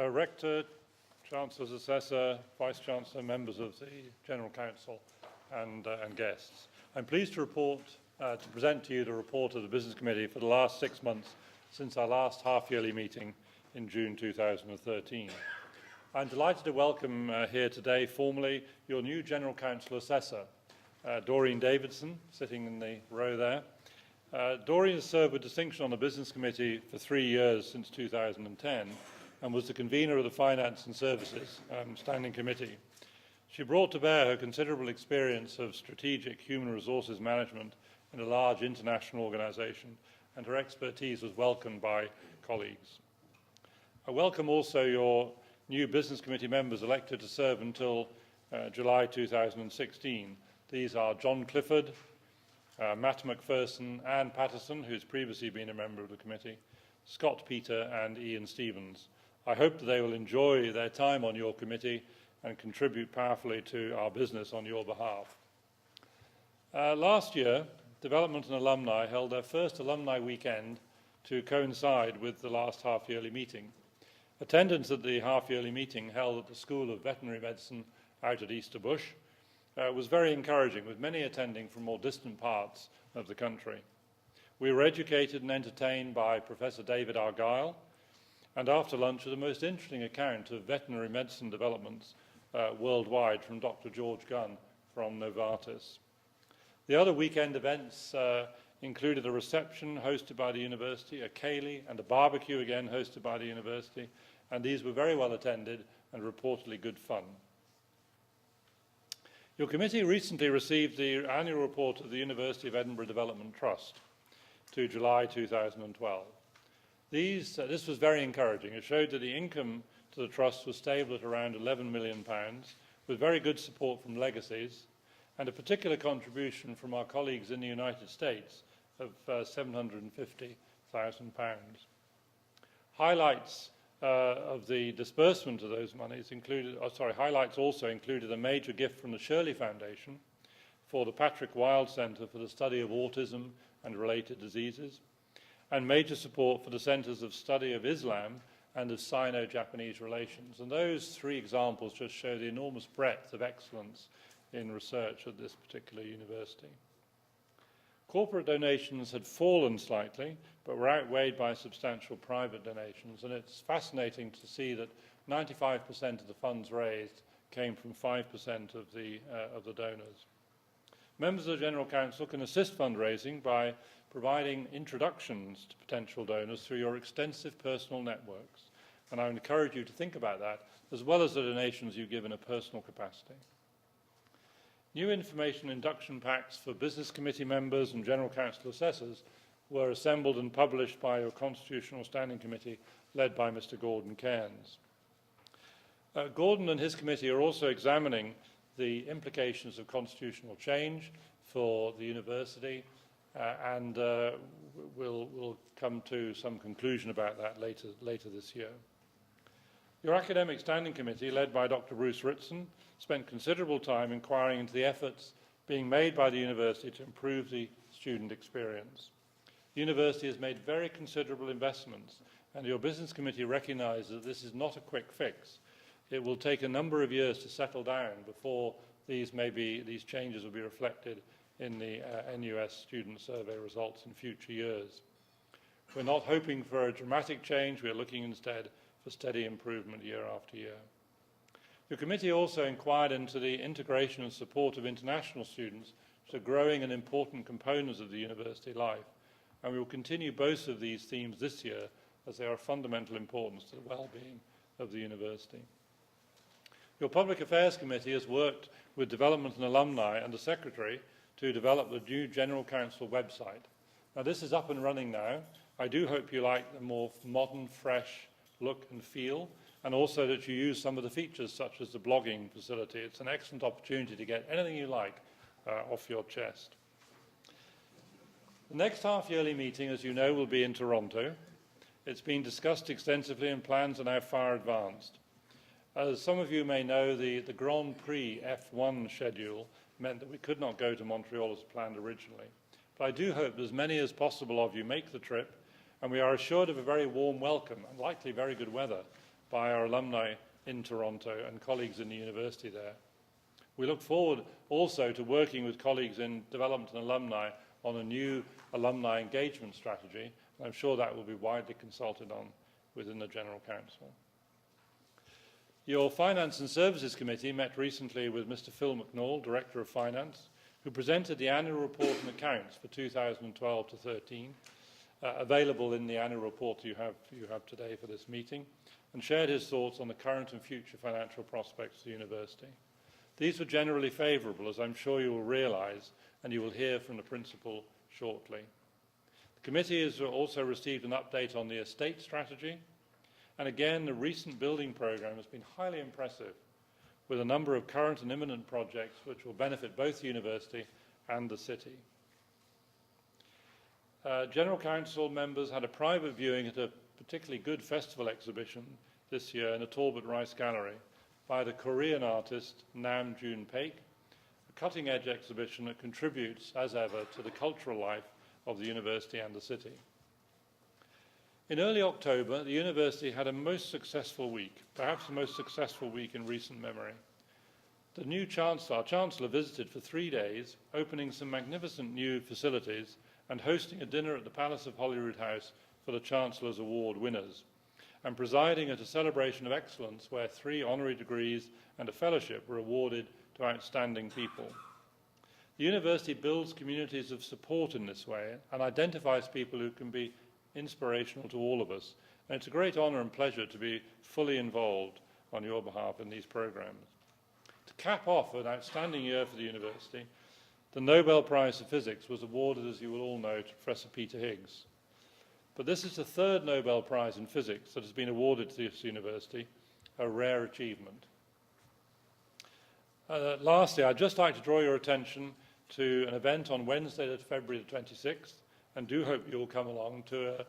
Rector, Chancellor's Assessor, Vice-Chancellor, members of the General Council and guests. I'm pleased to present to you the report of the Business Committee for the last 6 months since our last half-yearly meeting in June 2013. I'm delighted to welcome here today formally your new General Council Assessor, Doreen Davidson, sitting in the row there. Doreen has served with distinction on the Business Committee for 3 years since 2010 and was the convener of the Finance and Services Standing Committee. She brought to bear her considerable experience of strategic human resources management in a large international organisation, and her expertise was welcomed by colleagues. I welcome also your new Business Committee members elected to serve until July 2016. These are John Clifford, Matt McPherson, Anne Patterson, who's previously been a member of the committee, Scott Peter and Ian Stevens. I hope that they will enjoy their time on your committee and contribute powerfully to our business on your behalf. Last year, Development and Alumni held their first alumni weekend to coincide with the last half-yearly meeting. Attendance at the half-yearly meeting held at the School of Veterinary Medicine out at Easterbush was very encouraging, with many attending from more distant parts of the country. We were educated and entertained by Professor David Argyle, and after lunch, a most interesting account of veterinary medicine developments worldwide from Dr. George Gunn from Novartis. The other weekend events included a reception hosted by the university, a ceilidh, and a barbecue again hosted by the university, and these were very well attended and reportedly good fun. Your committee recently received the annual report of the University of Edinburgh Development Trust to July 2012. This was very encouraging. It showed that the income to the Trust was stable at around £11 million, with very good support from legacies, and a particular contribution from our colleagues in the United States of £750,000. Highlights of the disbursement of those monies highlights also included a major gift from the Shirley Foundation for the Patrick Wild Centre for the Study of Autism and Related Diseases, and major support for the Centres of Study of Islam and of Sino-Japanese relations. And those three examples just show the enormous breadth of excellence in research at this particular university. Corporate donations had fallen slightly, but were outweighed by substantial private donations, and it's fascinating to see that 95% of the funds raised came from 5% of the donors. Members of the General Council can assist fundraising by providing introductions to potential donors through your extensive personal networks, and I would encourage you to think about that, as well as the donations you give in a personal capacity. New information induction packs for Business Committee members and General Council assessors were assembled and published by your Constitutional Standing Committee, led by Mr. Gordon Cairns. Gordon and his committee are also examining the implications of constitutional change for the university, and we'll come to some conclusion about that later this year. Your Academic Standing Committee, led by Dr. Bruce Ritson, spent considerable time inquiring into the efforts being made by the university to improve the student experience. The university has made very considerable investments, and your Business Committee recognises that this is not a quick fix. It will take a number of years to settle down before these changes will be reflected in the NUS student survey results in future years. We're not hoping for a dramatic change. We're looking instead for steady improvement year after year. Your committee also inquired into the integration and support of international students, which are growing and important components of the university life, and we will continue both of these themes this year as they are of fundamental importance to the well-being of the university. Your Public Affairs Committee has worked with Development and Alumni and the Secretary to develop the new General Council website. Now, this is up and running now. I do hope you like the more modern, fresh look and feel, and also that you use some of the features such as the blogging facility. It's an excellent opportunity to get anything you like off your chest. The next half-yearly meeting, as you know, will be in Toronto. It's been discussed extensively and plans are now far advanced. As some of you may know, the Grand Prix F1 schedule meant that we could not go to Montreal as planned originally. But I do hope as many as possible of you make the trip, and we are assured of a very warm welcome and likely very good weather by our alumni in Toronto and colleagues in the university there. We look forward also to working with colleagues in development and alumni on a new alumni engagement strategy, and I'm sure that will be widely consulted on within the General Council. Your Finance and Services Committee met recently with Mr. Phil McNaull, Director of Finance, who presented the annual report and accounts for 2012 to 13, available in the annual report you have today for this meeting, and shared his thoughts on the current and future financial prospects of the university. These were generally favourable, as I'm sure you will realise, and you will hear from the Principal shortly. The committee has also received an update on the estate strategy, and again, the recent building programme has been highly impressive, with a number of current and imminent projects which will benefit both the university and the city. General Council members had a private viewing at a particularly good festival exhibition this year in the Talbot Rice Gallery by the Korean artist Nam June Paik, a cutting-edge exhibition that contributes, as ever, to the cultural life of the university and the city. In early October, the university had a most successful week, perhaps the most successful week in recent memory. The new Chancellor, our Chancellor, visited for 3 days, opening some magnificent new facilities and hosting a dinner at the Palace of Holyrood House for the Chancellor's Award winners, and presiding at a celebration of excellence where 3 honorary degrees and a fellowship were awarded to outstanding people. The university builds communities of support in this way and identifies people who can be inspirational to all of us, and it's a great honour and pleasure to be fully involved on your behalf in these programmes. To cap off an outstanding year for the university, the Nobel Prize for Physics was awarded, as you will all know, to Professor Peter Higgs. But this is the 3rd Nobel Prize in Physics that has been awarded to this university, a rare achievement. Lastly, I'd just like to draw your attention to an event on Wednesday, February the 26th, and do hope you'll come along to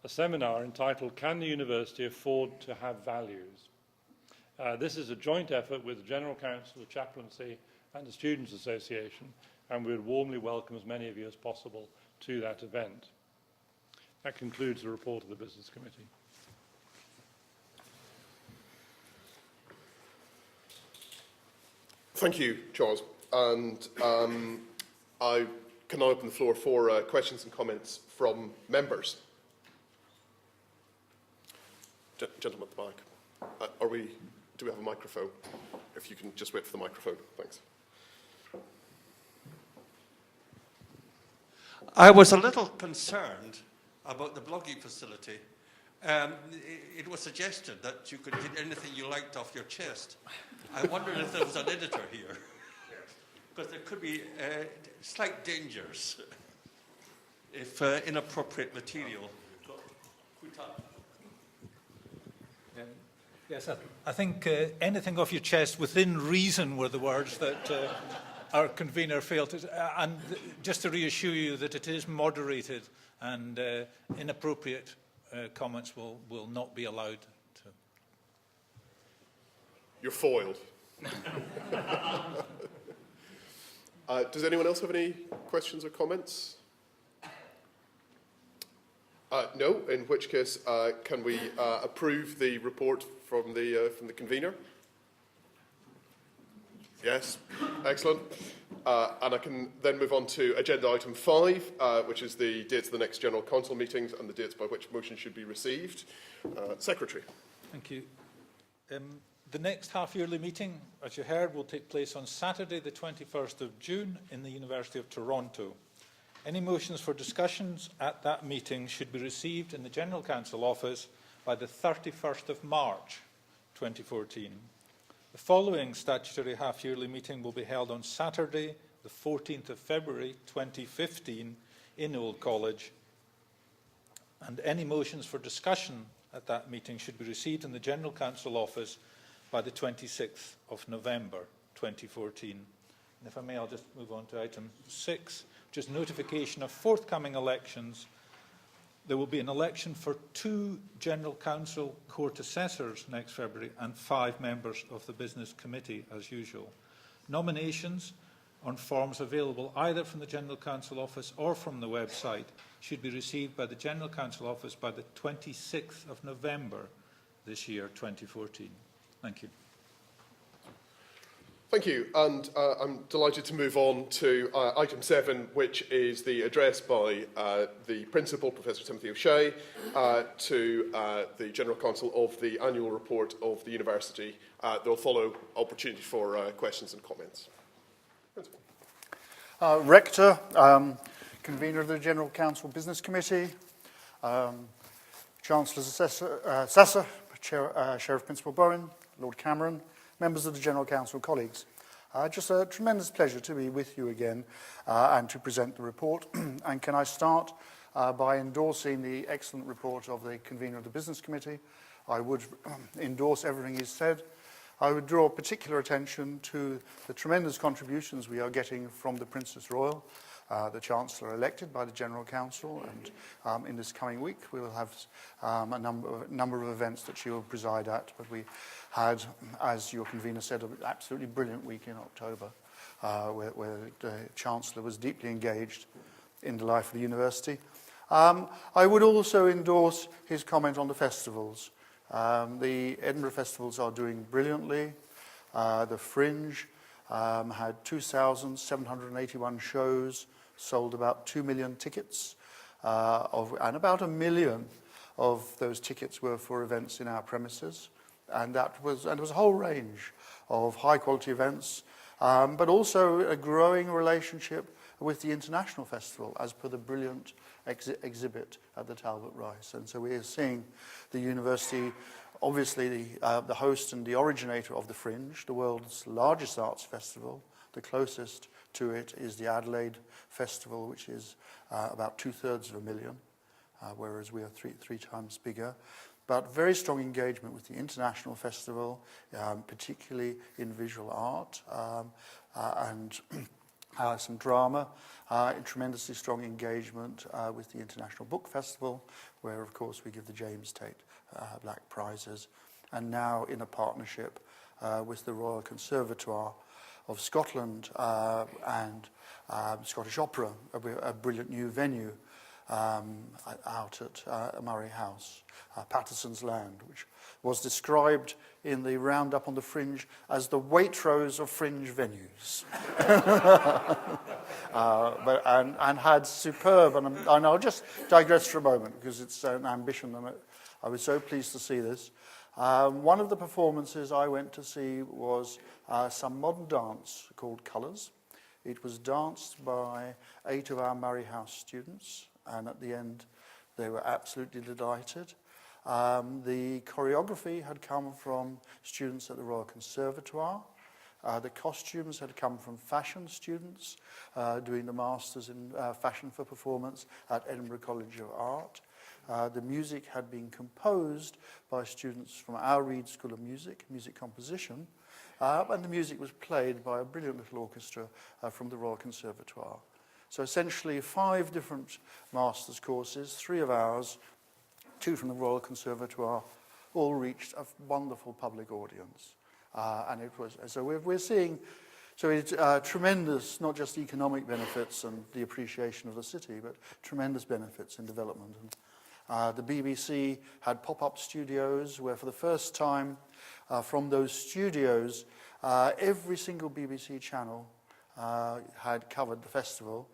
a seminar entitled "Can the University Afford to Have Values?" This is a joint effort with the General Council, the Chaplaincy and the Students' Association, and we would warmly welcome as many of you as possible to that event. That concludes the report of the Business Committee. Thank you, Charles. And I can now open the floor for questions and comments from members. Gentleman at the back. Do we have a microphone? If you can just wait for the microphone. Thanks. I was a little concerned about the blogging facility. It was suggested that you could get anything you liked off your chest. I wondered if there was an editor here, because there could be slight dangers if inappropriate material got put up. Yes, I think anything off your chest within reason were the words that our convener failed to. And just to reassure you that it is moderated and inappropriate comments will not be allowed to. You're foiled. Does anyone else have any questions or comments? No, in which case, can we approve the report from the convener? Yes, excellent. And I can then move on to agenda item 5, which is the dates of the next General Council meetings and the dates by which motion should be received. Secretary. Thank you. The next half-yearly meeting, as you heard, will take place on Saturday, the 21st of June in the University of Toronto. Any motions for discussions at that meeting should be received in the General Council office by the 31st of March 2014. The following statutory half-yearly meeting will be held on Saturday, the 14th of February 2015 in Old College, and any motions for discussion at that meeting should be received in the General Council office by the 26th of November 2014. And if I may, I'll just move on to item 6, which is notification of forthcoming elections. There will be an election for 2 General Council Court Assessors next February and 5 members of the Business Committee, as usual. Nominations on forms available either from the General Council office or from the website should be received by the General Council office by the 26th of November this year, 2014. Thank you. Thank you, and I'm delighted to move on to item 7, which is the address by the Principal, Professor Timothy O'Shea, to the General Counsel of the annual report of the University. There will follow opportunity for questions and comments. Principal. Rector, Convener of the General Council Business Committee, Chancellor's Assessor, Sheriff Principal Bowen, Lord Cameron, members of the General Council, colleagues. Just a tremendous pleasure to be with you again and to present the report. And can I start by endorsing the excellent report of the Convener of the Business Committee. I would endorse everything he's said. I would draw particular attention to the tremendous contributions we are getting from the Princess Royal, the Chancellor elected by the General Council, and in this coming week we will have a number of events that she will preside at. But we had, as your convener said, an absolutely brilliant week in October, where the Chancellor was deeply engaged in the life of the university. I would also endorse his comment on the festivals. The Edinburgh festivals are doing brilliantly. The Fringe had 2,781 shows, sold about 2 million tickets, and about 1 million of those tickets were for events in our premises. And there was a whole range of high-quality events, but also a growing relationship with the International Festival, as per the brilliant exhibit at the Talbot Rice. And so we are seeing the university, obviously the host and the originator of the Fringe, the world's largest arts festival. The closest to it is the Adelaide Festival, which is about 2/3 of a million, whereas we are three times bigger. But very strong engagement with the International Festival, particularly in visual art and some drama. Tremendously strong engagement with the International Book Festival, where, of course, we give the James Tate Black Prizes. And now in a partnership with the Royal Conservatoire of Scotland and Scottish Opera, a brilliant new venue out at Murray House, Patterson's Land, which was described in the roundup on the Fringe as the Waitrose of Fringe venues. And had superb, and I'll just digress for a moment because it's an ambition, and I was so pleased to see this. One of the performances I went to see was some modern dance called Colours. It was danced by 8 of our Murray House students, and at the end they were absolutely delighted. The choreography had come from students at the Royal Conservatoire. The costumes had come from fashion students doing the Masters in Fashion for Performance at Edinburgh College of Art. The music had been composed by students from our Reed School of Music, music composition, and the music was played by a brilliant little orchestra from the Royal Conservatoire. So essentially 5 different master's courses, 3 of ours, 2 from the Royal Conservatoire, all reached a wonderful public audience. And it was, so we're seeing, so it's tremendous, not just economic benefits and the appreciation of the city, but tremendous benefits in development. And the BBC had pop-up studios where for the first time from those studios, every single BBC channel had covered the festival,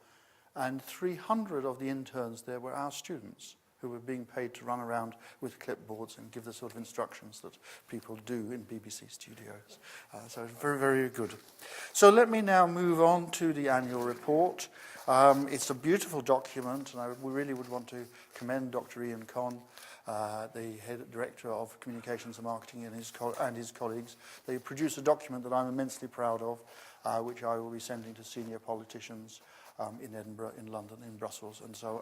and 300 of the interns there were our students who were being paid to run around with clipboards and give the sort of instructions that people do in BBC studios. So very, very good. So let me now move on to the annual report. It's a beautiful document, and we really would want to commend Dr. Ian Conn, the head director of communications and marketing, and his colleagues. They produce a document that I'm immensely proud of, which I will be sending to senior politicians in Edinburgh, in London, in Brussels, and so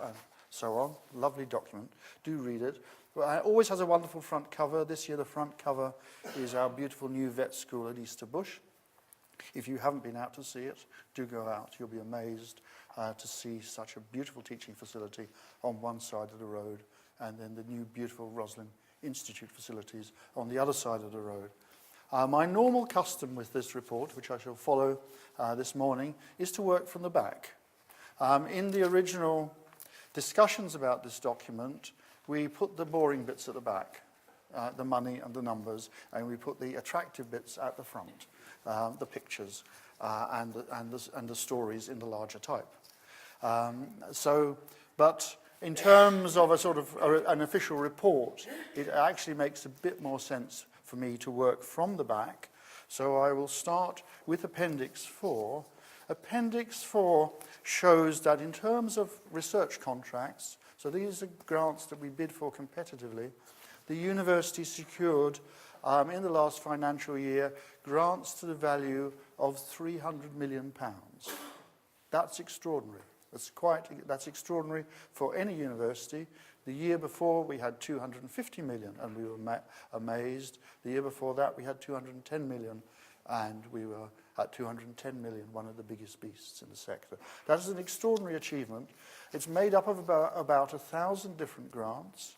on. Lovely document. Do read it. It always has a wonderful front cover. This year the front cover is our beautiful new vet school at Easter Bush. If you haven't been out to see it, do go out. You'll be amazed to see such a beautiful teaching facility on one side of the road, and then the new beautiful Roslin Institute facilities on the other side of the road. My normal custom with this report, which I shall follow this morning, is to work from the back. In the original discussions about this document, we put the boring bits at the back, the money and the numbers, and we put the attractive bits at the front, the pictures and the stories in the larger type. But in terms of a sort of an official report, it actually makes a bit more sense for me to work from the back. So I will start with Appendix 4. Appendix 4 shows that in terms of research contracts, so these are grants that we bid for competitively, the university secured in the last financial year grants to the value of £300 million. That's extraordinary. That's extraordinary for any university. The year before we had 250 million and we were amazed. The year before that we had 210 million and we were at 210 million, one of the biggest beasts in the sector. That is an extraordinary achievement. It's made up of about 1,000 different grants.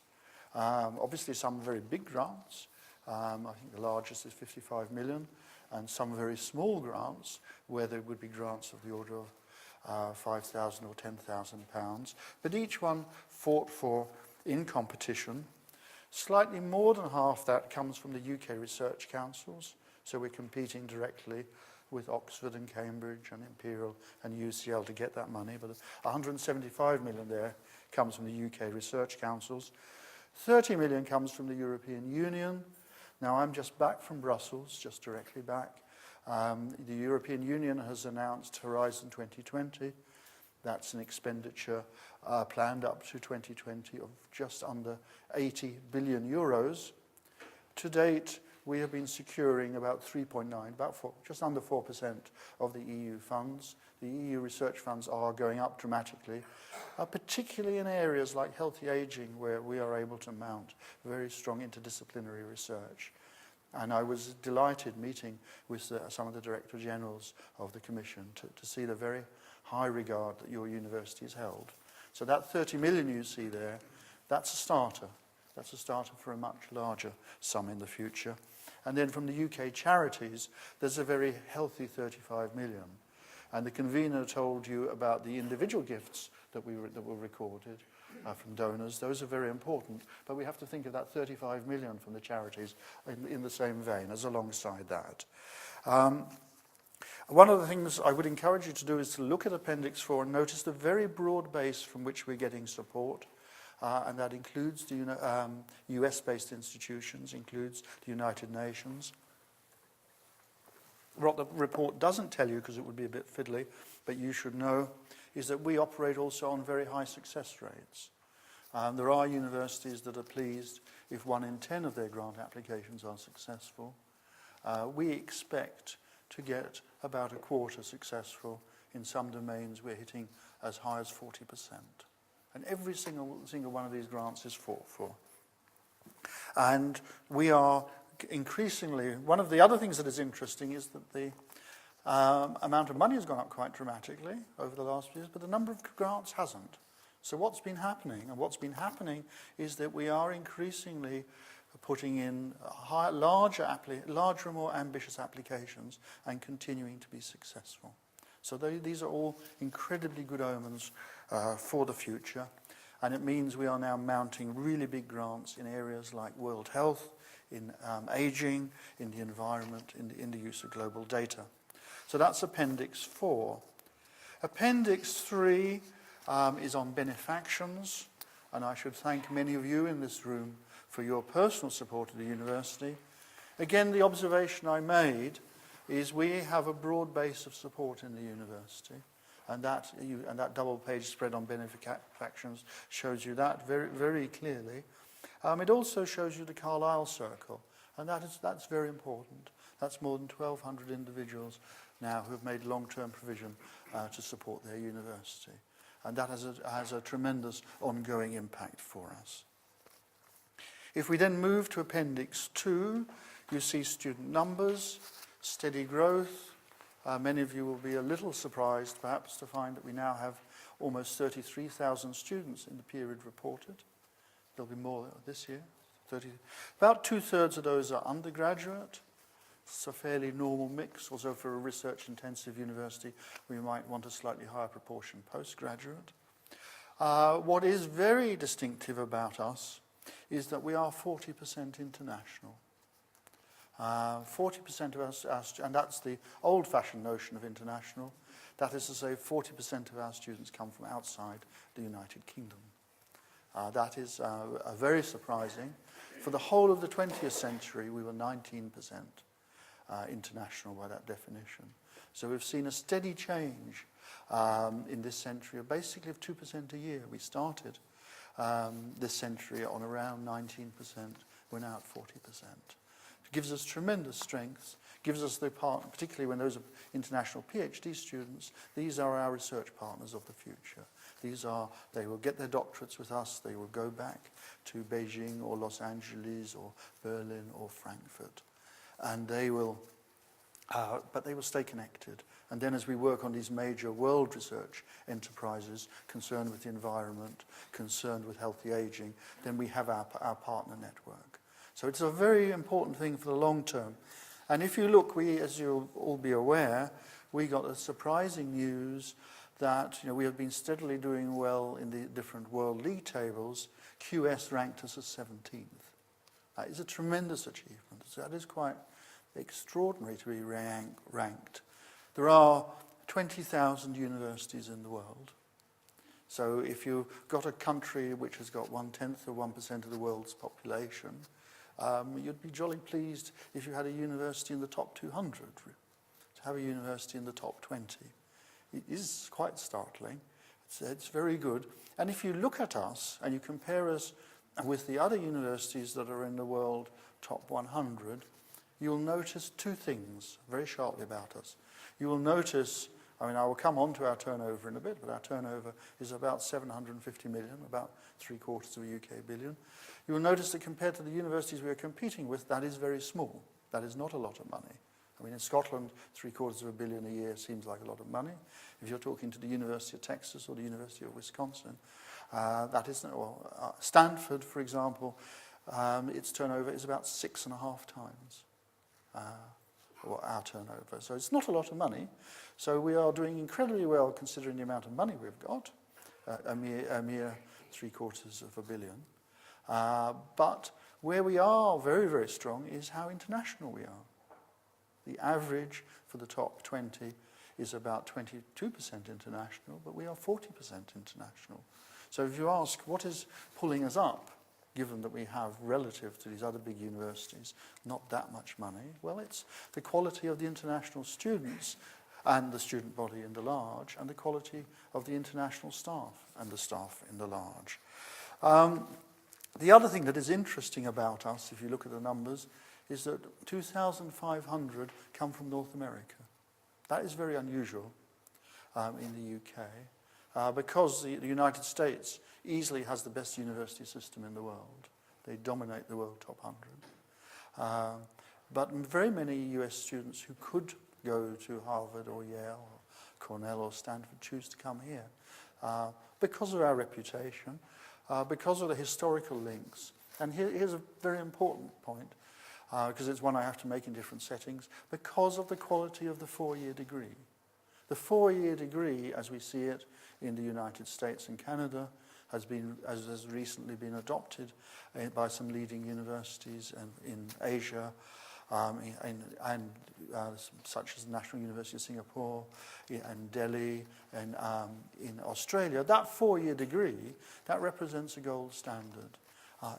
Obviously some very big grants. I think the largest is 55 million, and some very small grants where there would be grants of the order of 5,000 or 10,000 pounds, but each one fought for in competition. Slightly more than half that comes from the UK research councils, so we're competing directly with Oxford and Cambridge and Imperial and UCL to get that money, but 175 million there comes from the UK research councils. 30 million comes from the European Union. Now I'm just back from Brussels, just directly back. The European Union has announced Horizon 2020. That's an expenditure planned up to 2020 of just under 80 billion euros. To date, we have been securing about 3.9, just under 4% of the EU funds. The EU research funds are going up dramatically, particularly in areas like healthy aging, where we are able to mount very strong interdisciplinary research. And I was delighted meeting with some of the Director Generals of the Commission to see the very high regard that your university has held. So that 30 million you see there, that's a starter. That's a starter for a much larger sum in the future. And then from the UK charities, there's a very healthy 35 million. And the convener told you about the individual gifts that were recorded from donors. Those are very important. But we have to think of that 35 million from the charities in the same vein as alongside that. One of the things I would encourage you to do is to look at Appendix 4 and notice the very broad base from which we're getting support. And that includes the US-based institutions, includes the United Nations. What the report doesn't tell you, because it would be a bit fiddly, but you should know, is that we operate also on very high success rates. There are universities that are pleased if 1 in 10 of their grant applications are successful. We expect to get about a quarter successful. In some domains, we're hitting as high as 40%. And every single one of these grants is fought for. And we are increasingly, one of the other things that is interesting is that the amount of money has gone up quite dramatically over the last few years, but the number of grants hasn't. So what's been happening? And what's been happening is that we are increasingly putting in larger and more ambitious applications and continuing to be successful. So these are all incredibly good omens for the future. And it means we are now mounting really big grants in areas like world health, in aging, in the environment, in the use of global data. So that's Appendix 4. Appendix 3 is on benefactions, and I should thank many of you in this room for your personal support of the university. Again, the observation I made is we have a broad base of support in the university, and that double-page spread on benefactions shows you that very, very clearly. It also shows you the Carlisle Circle, and that's very important. That's more than 1,200 individuals now who have made long-term provision to support their university. And that has a tremendous ongoing impact for us. If we then move to Appendix 2, you see student numbers, steady growth. Many of you will be a little surprised, perhaps, to find that we now have almost 33,000 students in the period reported. There'll be more this year. About 2/3 of those are undergraduate. It's a fairly normal mix. Also, for a research-intensive university, we might want a slightly higher proportion postgraduate. What is very distinctive about us is that we are 40% international. 40% of us, and that's the old-fashioned notion of international, that is to say 40% of our students come from outside the United Kingdom. That is very surprising. For the whole of the 20th century, we were 19% international by that definition. So we've seen a steady change in this century of basically of 2% a year. We started this century on around 19%. We're now at 40%. It gives us tremendous strength, gives us the partner, particularly when those are international PhD students, these are our research partners of the future. They will get their doctorates with us, they will go back to Beijing or Los Angeles or Berlin or Frankfurt. And but they will stay connected. And then as we work on these major world research enterprises concerned with the environment, concerned with healthy aging, then we have our partner network. So it's a very important thing for the long term. And if you look, as you'll all be aware, we got the surprising news that we have been steadily doing well in the different world league tables. QS ranked us as 17th. That is a tremendous achievement. So that is quite extraordinary to be ranked. There are 20,000 universities in the world. So if you've got a country which has got 1/10 of 1% of the world's population, you'd be jolly pleased if you had a university in the top 200. To have a university in the top 20. It is quite startling. It's very good. And if you look at us and you compare us with the other universities that are in the world top 100, you'll notice two things very sharply about us. You will notice, I will come on to our turnover in a bit, but our turnover is about 750 million, about 3/4 of a UK billion. You will notice that compared to the universities we are competing with, that is very small. That is not a lot of money. In Scotland, 3/4 of a billion a year seems like a lot of money. If you're talking to the University of Texas or the University of Wisconsin, that isn't. Stanford, for example, its turnover is about 6.5 times our turnover. So it's not a lot of money. So we are doing incredibly well considering the amount of money we've got, a mere 3/4 of a billion. But where we are very, very strong is how international we are. The average for the top 20 is about 22% international, but we are 40% international. So if you ask what is pulling us up, given that we have, relative to these other big universities, not that much money, well, it's the quality of the international students and the student body in the large, and the quality of the international staff and the staff in the large. The other thing that is interesting about us, if you look at the numbers, is that 2,500 come from North America. That is very unusual in the UK because the United States easily has the best university system in the world. They dominate the world top 100. But very many US students who could go to Harvard or Yale or Cornell or Stanford choose to come here because of our reputation, because of the historical links. And here's a very important point, because it's one I have to make in different settings, because of the quality of the 4-year degree. The 4-year degree, as we see it in the United States and Canada, has recently been adopted by some leading universities in Asia, such as the National University of Singapore, and Delhi, and in Australia. That 4-year degree, that represents a gold standard.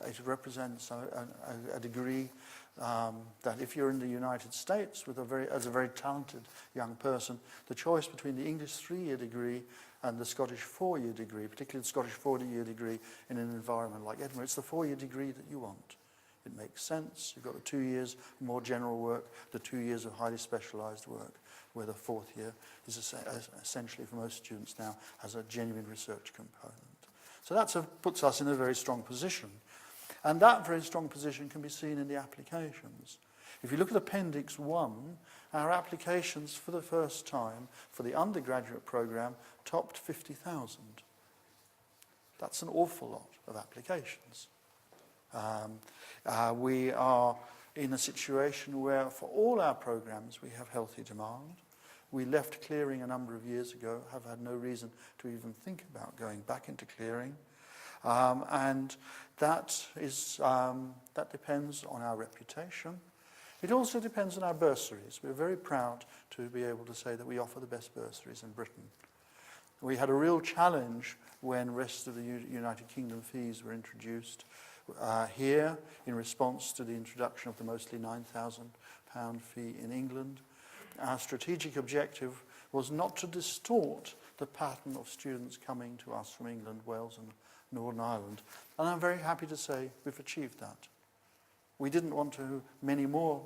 It represents a degree that if you're in the United States as a very talented young person, the choice between the English 3-year degree and the Scottish 4-year degree, particularly the Scottish 4-year degree in an environment like Edinburgh, it's the 4-year degree that you want. It makes sense. You've got the 2 years more general work, the 2 years of highly specialised work, where the 4th year is essentially, for most students now, has a genuine research component. So that puts us in a very strong position. And that very strong position can be seen in the applications. If you look at Appendix 1, our applications for the first time for the undergraduate programme topped 50,000. That's an awful lot of applications. We are in a situation where for all our programmes we have healthy demand. We left clearing a number of years ago, have had no reason to even think about going back into clearing. And that depends on our reputation. It also depends on our bursaries. We're very proud to be able to say that we offer the best bursaries in Britain. We had a real challenge when rest of the United Kingdom fees were introduced here in response to the introduction of the mostly £9,000 fee in England. Our strategic objective was not to distort the pattern of students coming to us from England, Wales and Northern Ireland. And I'm very happy to say we've achieved that. We didn't want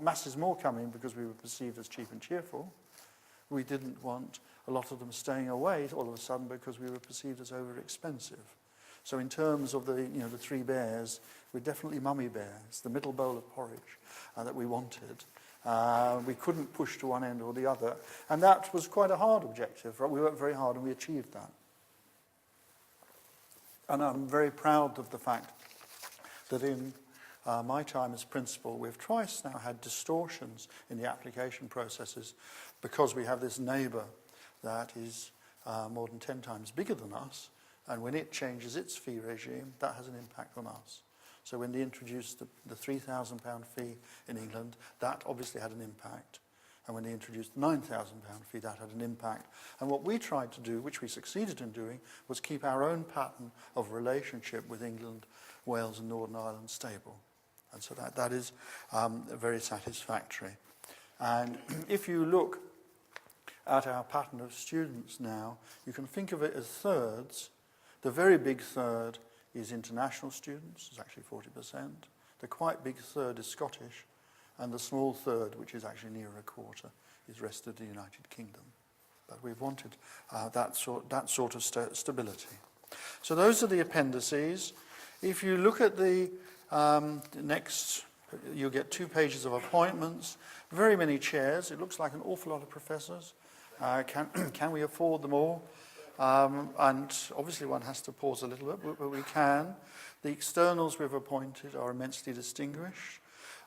masses more coming because we were perceived as cheap and cheerful. We didn't want a lot of them staying away all of a sudden because we were perceived as over-expensive. So in terms of the three bears, we're definitely mummy bears, the middle bowl of porridge that we wanted. We couldn't push to one end or the other. And that was quite a hard objective. Right? We worked very hard and we achieved that. And I'm very proud of the fact that in my time as principal, we've twice now had distortions in the application processes because we have this neighbour that is more than 10 times bigger than us, and when it changes its fee regime, that has an impact on us. So when they introduced the £3,000 fee in England, that obviously had an impact. And when they introduced the £9,000 fee, that had an impact. And what we tried to do, which we succeeded in doing, was keep our own pattern of relationship with England, Wales and Northern Ireland stable. And so that is very satisfactory. And if you look at our pattern of students now, you can think of it as thirds. The very big third is international students, it's actually 40%. The quite big third is Scottish, and the small third, which is actually near a quarter, is rest of the United Kingdom. But we've wanted that sort of stability. So those are the appendices. If you look at the next, you'll get 2 pages of appointments, very many chairs. It looks like an awful lot of professors. Can we afford them all? And obviously one has to pause a little bit, but we can. The externals we've appointed are immensely distinguished.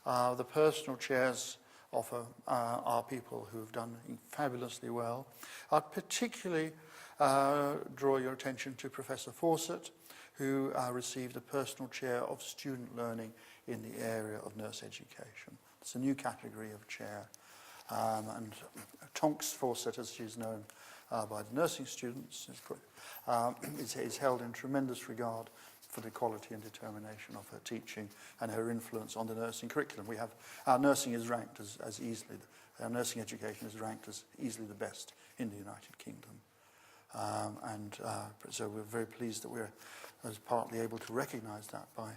The personal chairs are people who have done fabulously well. I'd particularly draw your attention to Professor Fawcett, who received a personal chair of student learning in the area of nurse education. It's a new category of chair. And Tonks Fawcett, as she's known by the nursing students, is held in tremendous regard for the quality and determination of her teaching and her influence on the nursing curriculum. Our nursing is ranked our nursing education is ranked as easily the best in the United Kingdom. So we're very pleased that we're partly able to recognise that by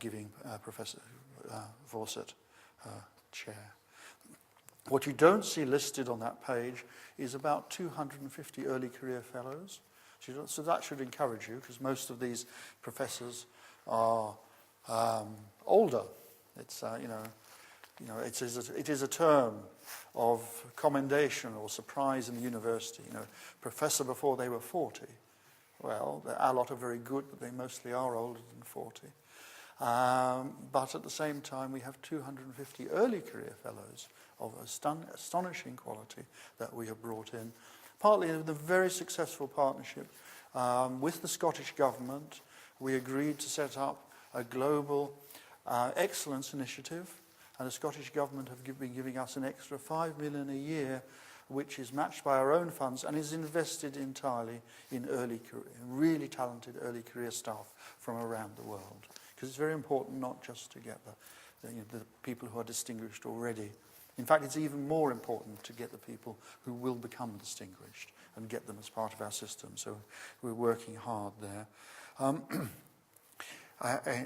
giving Professor Fawcett chair. What you don't see listed on that page is about 250 early career fellows. So that should encourage you, because most of these professors are older. It's it is a term of commendation or surprise in the university. Professor before they were 40. Well, a lot are very good, but they mostly are older than 40. But at the same time, we have 250 early career fellows of astonishing quality that we have brought in, partly in the very successful partnership with the Scottish Government. We agreed to set up a global excellence initiative, and the Scottish Government have been giving us an extra £5 million a year, which is matched by our own funds and is invested entirely in really talented early career staff from around the world. Because it's very important not just to get the people who are distinguished already. In fact, it's even more important to get the people who will become distinguished and get them as part of our system. So we're working hard there.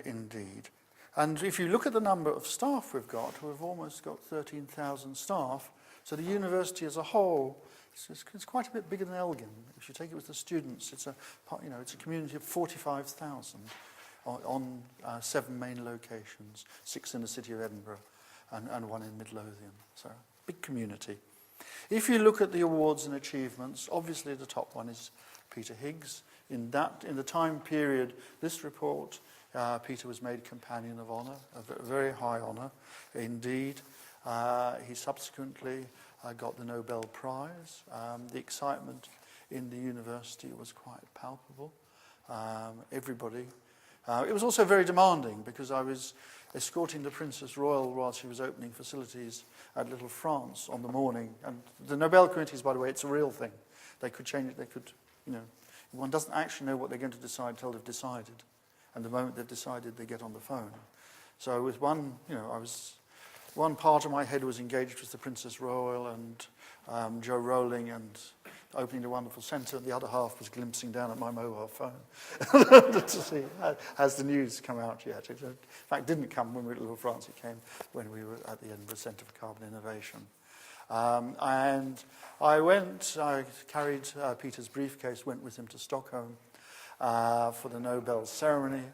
Indeed. And if you look at the number of staff we've almost got 13,000 staff. So the university as a whole, it's quite a bit bigger than Elgin. If you take it with the students, it's a community of 45,000 on 7 main locations, 6 in the city of Edinburgh and 1 in Midlothian. So big community. If you look at the awards and achievements, obviously the top one is Peter Higgs. In the time period, this report, Peter was made Companion of Honour, a very high honour indeed. He subsequently got the Nobel Prize. The excitement in the university was quite palpable. Everybody It was also very demanding because I was escorting the Princess Royal while she was opening facilities at Little France on the morning. And the Nobel committees, by the way, it's a real thing. They could change it, they could, one doesn't actually know what they're going to decide until they've decided. And the moment they've decided, they get on the phone. So with one part of my head was engaged with the Princess Royal and Joe Rowling and opening the wonderful centre, and the other half was glimpsing down at my mobile phone to see, has the news come out yet? It, in fact, didn't come when we were at Little France, it came when we were at the Edinburgh Centre for Carbon Innovation. And I carried Peter's briefcase, went with him to Stockholm for the Nobel ceremony.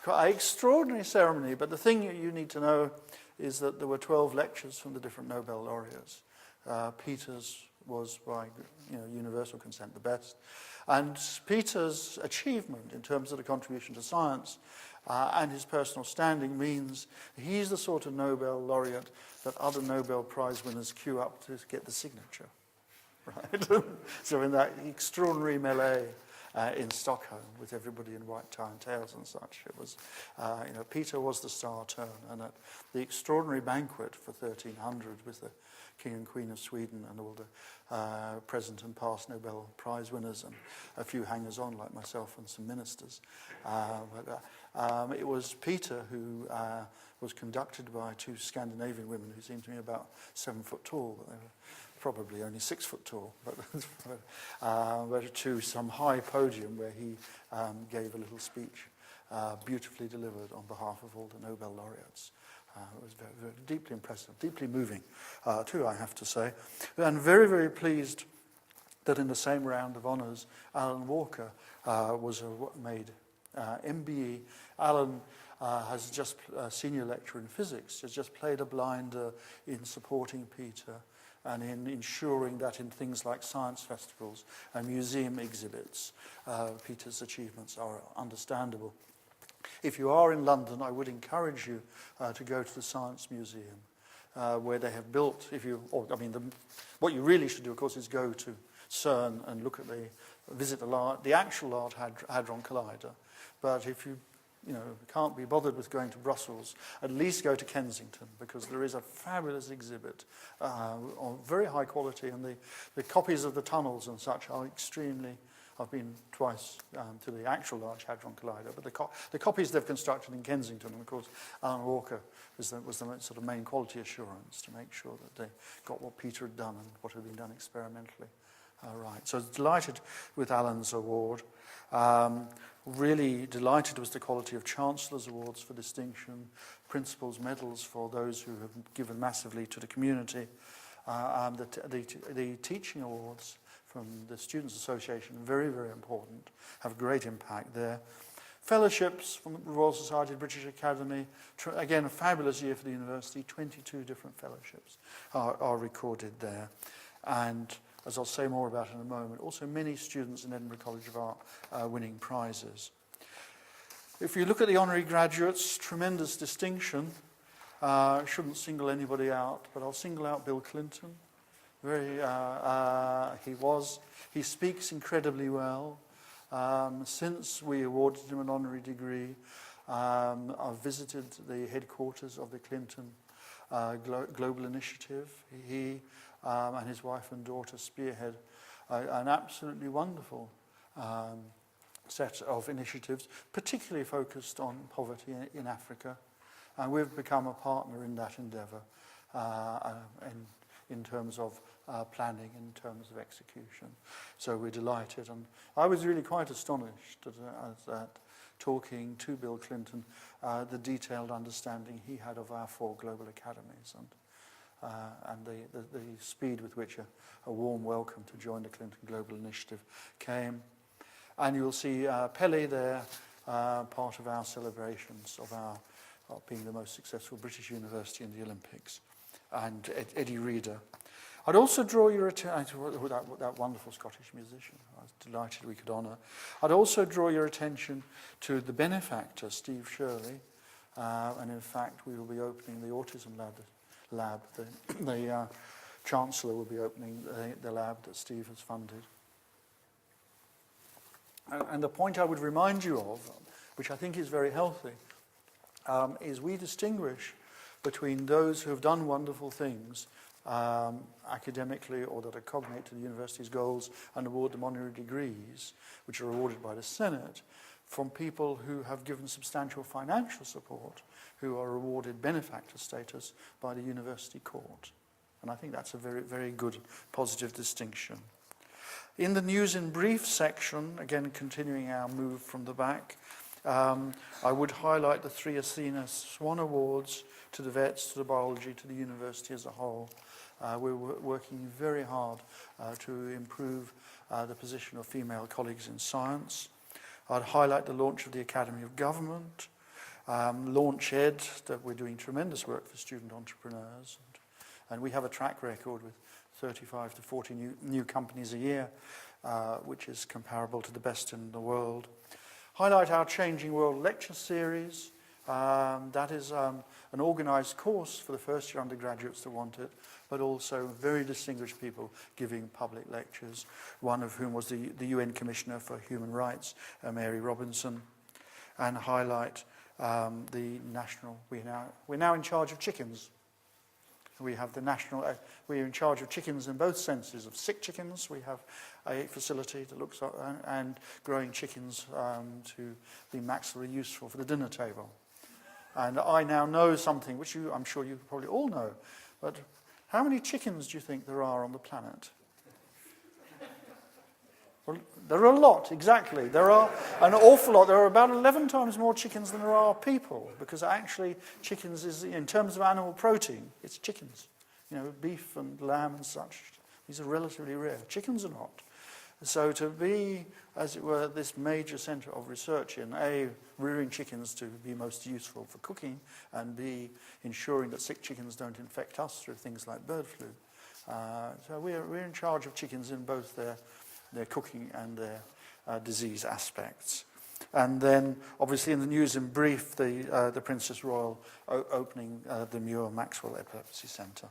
Quite an extraordinary ceremony, but the thing you need to know is that there were 12 lectures from the different Nobel laureates. Peter's was by universal consent the best. And Peter's achievement in terms of the contribution to science and his personal standing means he's the sort of Nobel laureate that other Nobel Prize winners queue up to get the signature. Right? So in that extraordinary melee in Stockholm with everybody in white tie and tails and such, it was, Peter was the star turn. And at the extraordinary banquet for 1300 with the King and Queen of Sweden and all the present and past Nobel Prize winners and a few hangers-on like myself and some ministers. It was Peter who was conducted by two Scandinavian women who seemed to me about 7 foot tall, but they were probably only 6 foot tall, but to some high podium where he gave a little speech, beautifully delivered on behalf of all the Nobel laureates. It was very, very deeply impressive, deeply moving, too, I have to say. And very, very pleased that in the same round of honours, Alan Walker was made MBE. Alan has just, senior lecturer in physics, has just played a blinder in supporting Peter and in ensuring that in things like science festivals and museum exhibits, Peter's achievements are understandable. If you are in London, I would encourage you to go to the Science Museum, where they have built, what you really should do, of course, is go to CERN and visit the actual Large Hadron Collider. But if you can't be bothered with going to Brussels, at least go to Kensington, because there is a fabulous exhibit of very high quality, and the copies of the tunnels and such are extremely. I've been twice to the actual Large Hadron Collider, but the copies they've constructed in Kensington, and of course Alan Walker was the sort of main quality assurance to make sure that they got what Peter had done and what had been done experimentally right. So delighted with Alan's award. Really delighted with the quality of Chancellor's Awards for distinction, Principal's Medals for those who have given massively to the community, the teaching awards from the Students' Association, very, very important, have great impact there. Fellowships from the Royal Society of the British Academy, again, a fabulous year for the university, 22 different fellowships are recorded there. And as I'll say more about in a moment, also many students in Edinburgh College of Art winning prizes. If you look at the honorary graduates, tremendous distinction. Shouldn't single anybody out, but I'll single out Bill Clinton. He speaks incredibly well. Since we awarded him an honorary degree, I've visited the headquarters of the Clinton Global Initiative. He and his wife and daughter spearhead an absolutely wonderful set of initiatives, particularly focused on poverty in Africa. And we've become a partner in that endeavour in terms of planning, in terms of execution. So we're delighted. And I was really quite astonished at talking to Bill Clinton, the detailed understanding he had of our 4 global academies and the speed with which a warm welcome to join the Clinton Global Initiative came. And you'll see Pele there, part of our celebrations of being the most successful British university in the Olympics, and Eddie Reader. I'd also draw your attention to that wonderful Scottish musician. I was delighted we could honour. I'd also draw your attention to the benefactor, Steve Shirley, and in fact we will be opening the Autism Lab. The Chancellor will be opening the lab that Steve has funded. And the point I would remind you of, which I think is very healthy, is we distinguish between those who have done wonderful things academically or that are cognate to the university's goals and award them honorary degrees, which are awarded by the Senate, from people who have given substantial financial support, who are awarded benefactor status by the university court. And I think that's a very, very good positive distinction. In the news in brief section, again continuing our move from the back, I would highlight the 3 Athena Swan Awards to the vets, to the biology, to the university as a whole. We're working very hard to improve the position of female colleagues in science. I'd highlight the launch of the Academy of Government, Launch Ed, that we're doing tremendous work for student entrepreneurs. And we have a track record with 35 to 40 new companies a year, which is comparable to the best in the world. Highlight our Changing World lecture series. That is an organised course for the first-year undergraduates that want it, but also very distinguished people giving public lectures, one of whom was the UN Commissioner for Human Rights, Mary Robinson. And highlight the national... We're now in charge of chickens. We have the national... we're in charge of chickens in both senses. Of sick chickens, we have a facility that looks at, and growing chickens to be maximally useful for the dinner table. And I now know something which I'm sure you probably all know, but how many chickens do you think there are on the planet? Well, there are a lot, exactly. There are an awful lot. There are about 11 times more chickens than there are people, because actually chickens is, in terms of animal protein, it's chickens. You know, beef and lamb and such, these are relatively rare. Chickens are not. So to be, as it were, this major centre of research in A, rearing chickens to be most useful for cooking, and B, ensuring that sick chickens don't infect us through things like bird flu. So we're in charge of chickens in both their cooking and their disease aspects. And then, obviously, in the news in brief, the Princess Royal opening the Muir Maxwell Epilepsy Centre.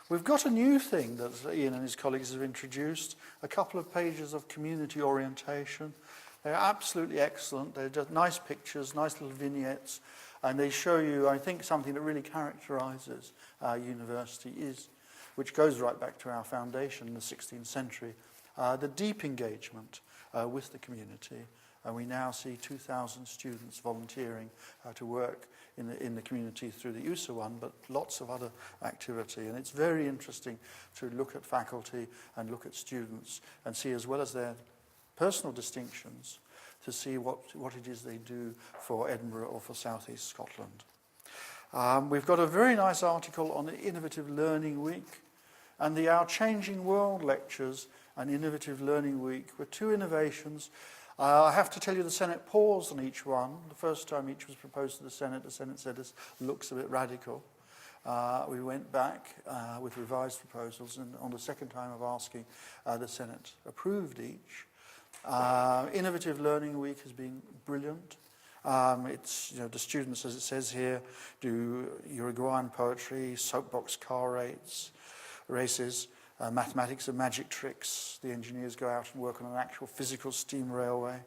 We've got a new thing that Ian and his colleagues have introduced, a couple of pages of community orientation. They're absolutely excellent. They're just nice pictures, nice little vignettes, and they show you, I think, something that really characterises our university is, which goes right back to our foundation in the 16th century, the deep engagement with the community. And we now see 2,000 students volunteering to work in the community through the USA one, but lots of other activity. And it's very interesting to look at faculty and look at students and see, as well as their personal distinctions, to see what it is they do for Edinburgh or for South East Scotland. We've got a very nice article on the Innovative Learning Week, and the Our Changing World lectures and Innovative Learning Week were 2 innovations. I have to tell you the Senate paused on each one. The first time each was proposed to the Senate said this looks a bit radical. We went back with revised proposals, and on the second time of asking, the Senate approved each. Innovative Learning Week has been brilliant. It's, you know, the students, as it says here, do Uruguayan poetry, soapbox car races, mathematics and magic tricks. The engineers go out and work on an actual physical steam railway.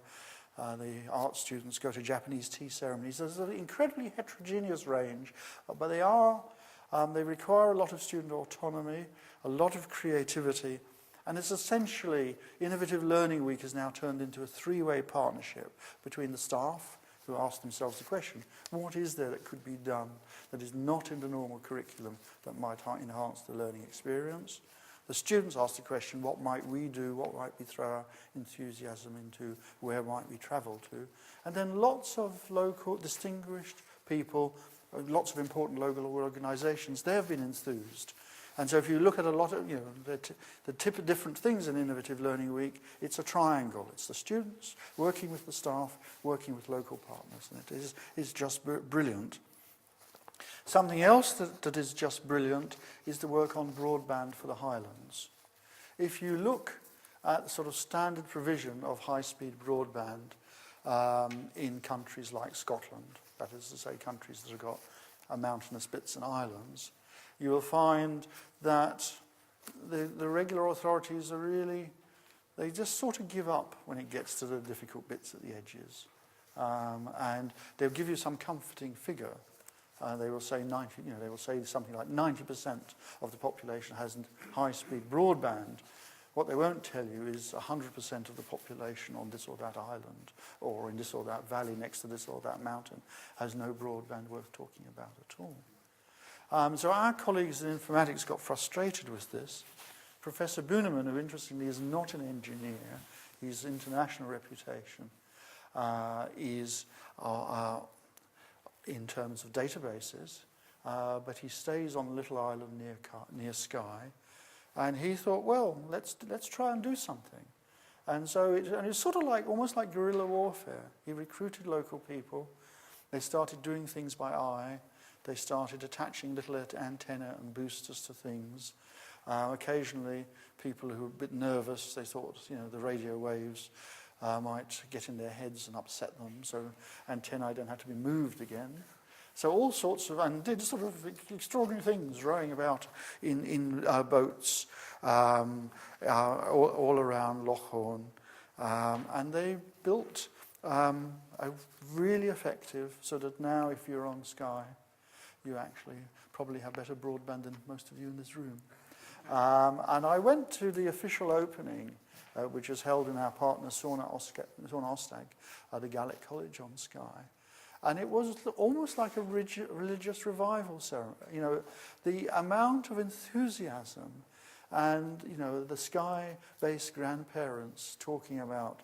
The art students go to Japanese tea ceremonies. There's an incredibly heterogeneous range, but they require a lot of student autonomy, a lot of creativity, and it's essentially, Innovative Learning Week has now turned into a 3-way partnership between the staff, who ask themselves the question, what is there that could be done that is not in the normal curriculum that might enhance the learning experience? The students ask the question, what might we do, what might we throw our enthusiasm into, where might we travel to? And then lots of local, distinguished people, lots of important local organisations, they have been enthused. And so if you look at a lot of, the tip of different things in Innovative Learning Week, it's a triangle. It's the students working with the staff, working with local partners, and it is just brilliant. Something else that is just brilliant is the work on broadband for the Highlands. If you look at the sort of standard provision of high-speed broadband in countries like Scotland, that is to say countries that have got mountainous bits and islands, you will find that the regular authorities are really they just sort of give up when it gets to the difficult bits at the edges. And they'll give you some comforting figure. They will say they will say something like 90% of the population has high-speed broadband. What they won't tell you is 100% of the population on this or that island, or in this or that valley next to this or that mountain, has no broadband worth talking about at all. So our colleagues in informatics got frustrated with this. Professor Buneman, who interestingly is not an engineer, his international reputation is in terms of databases, but he stays on a little island near Skye, and he thought, well, let's try and do something. And so it's sort of like almost like guerrilla warfare. He recruited local people. They started doing things by eye. They started attaching little antenna and boosters to things. Occasionally, people who were a bit nervous, they thought, the radio waves might get in their heads and upset them, so antennae don't have to be moved again. So all sorts of, and did sort of extraordinary things, rowing about in boats all around Loch Horn. And they built a really effective, so that now if you're on Skye, you actually probably have better broadband than most of you in this room. And I went to the official opening, which was held in our partner Sauna Ostag at the Gaelic College on Skye. And it was almost like a religious revival ceremony. The amount of enthusiasm and, the Skye-based grandparents talking about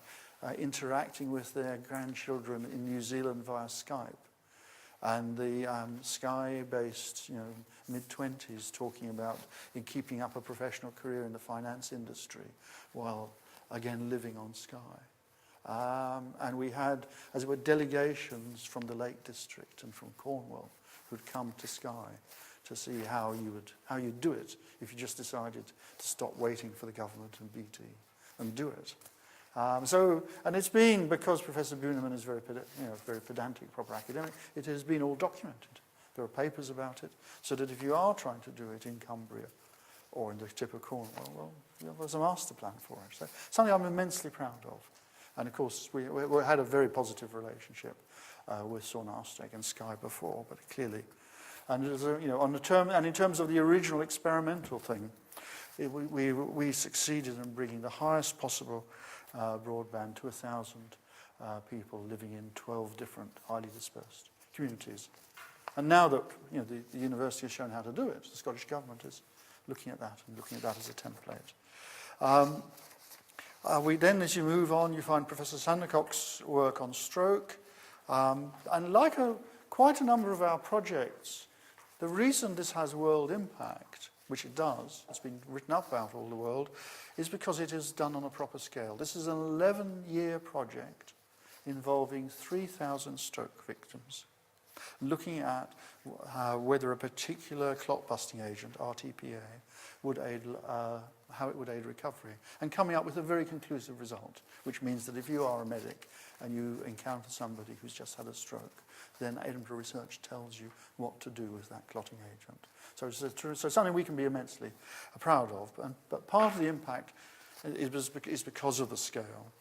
interacting with their grandchildren in New Zealand via Skype. And the Skye-based, mid-20s talking about keeping up a professional career in the finance industry while, again, living on Skye. And we had, as it were, delegations from the Lake District and from Cornwall who'd come to Skye to see how you'd do it if you just decided to stop waiting for the government and BT and do it. And it's been, because Professor Buneman is very pedantic, proper academic, it has been all documented. There are papers about it, so that if you are trying to do it in Cumbria or in the tip of Cornwall, well, there's a master plan for it. So something I'm immensely proud of. And of course, we had a very positive relationship with Sauna Ostag and Skye before, but clearly, and on the term, and in terms of the original experimental thing, we succeeded in bringing the highest possible broadband to 1,000 people living in 12 different highly dispersed communities. And now that the university has shown how to do it, the Scottish Government is looking at that and looking at that as a template. Then, as you move on, you find Professor Sandercock's work on stroke. And like quite a number of our projects, the reason this has world impact, which it does, it's been written up about all the world, is because it is done on a proper scale. This is an 11-year project involving 3,000 stroke victims, looking at whether a particular clot-busting agent, RTPA, would aid, how it would aid recovery, and coming up with a very conclusive result, which means that if you are a medic and you encounter somebody who's just had a stroke, then Edinburgh Research tells you what to do with that clotting agent. So it's something we can be immensely proud of, but part of the impact is because of the scale.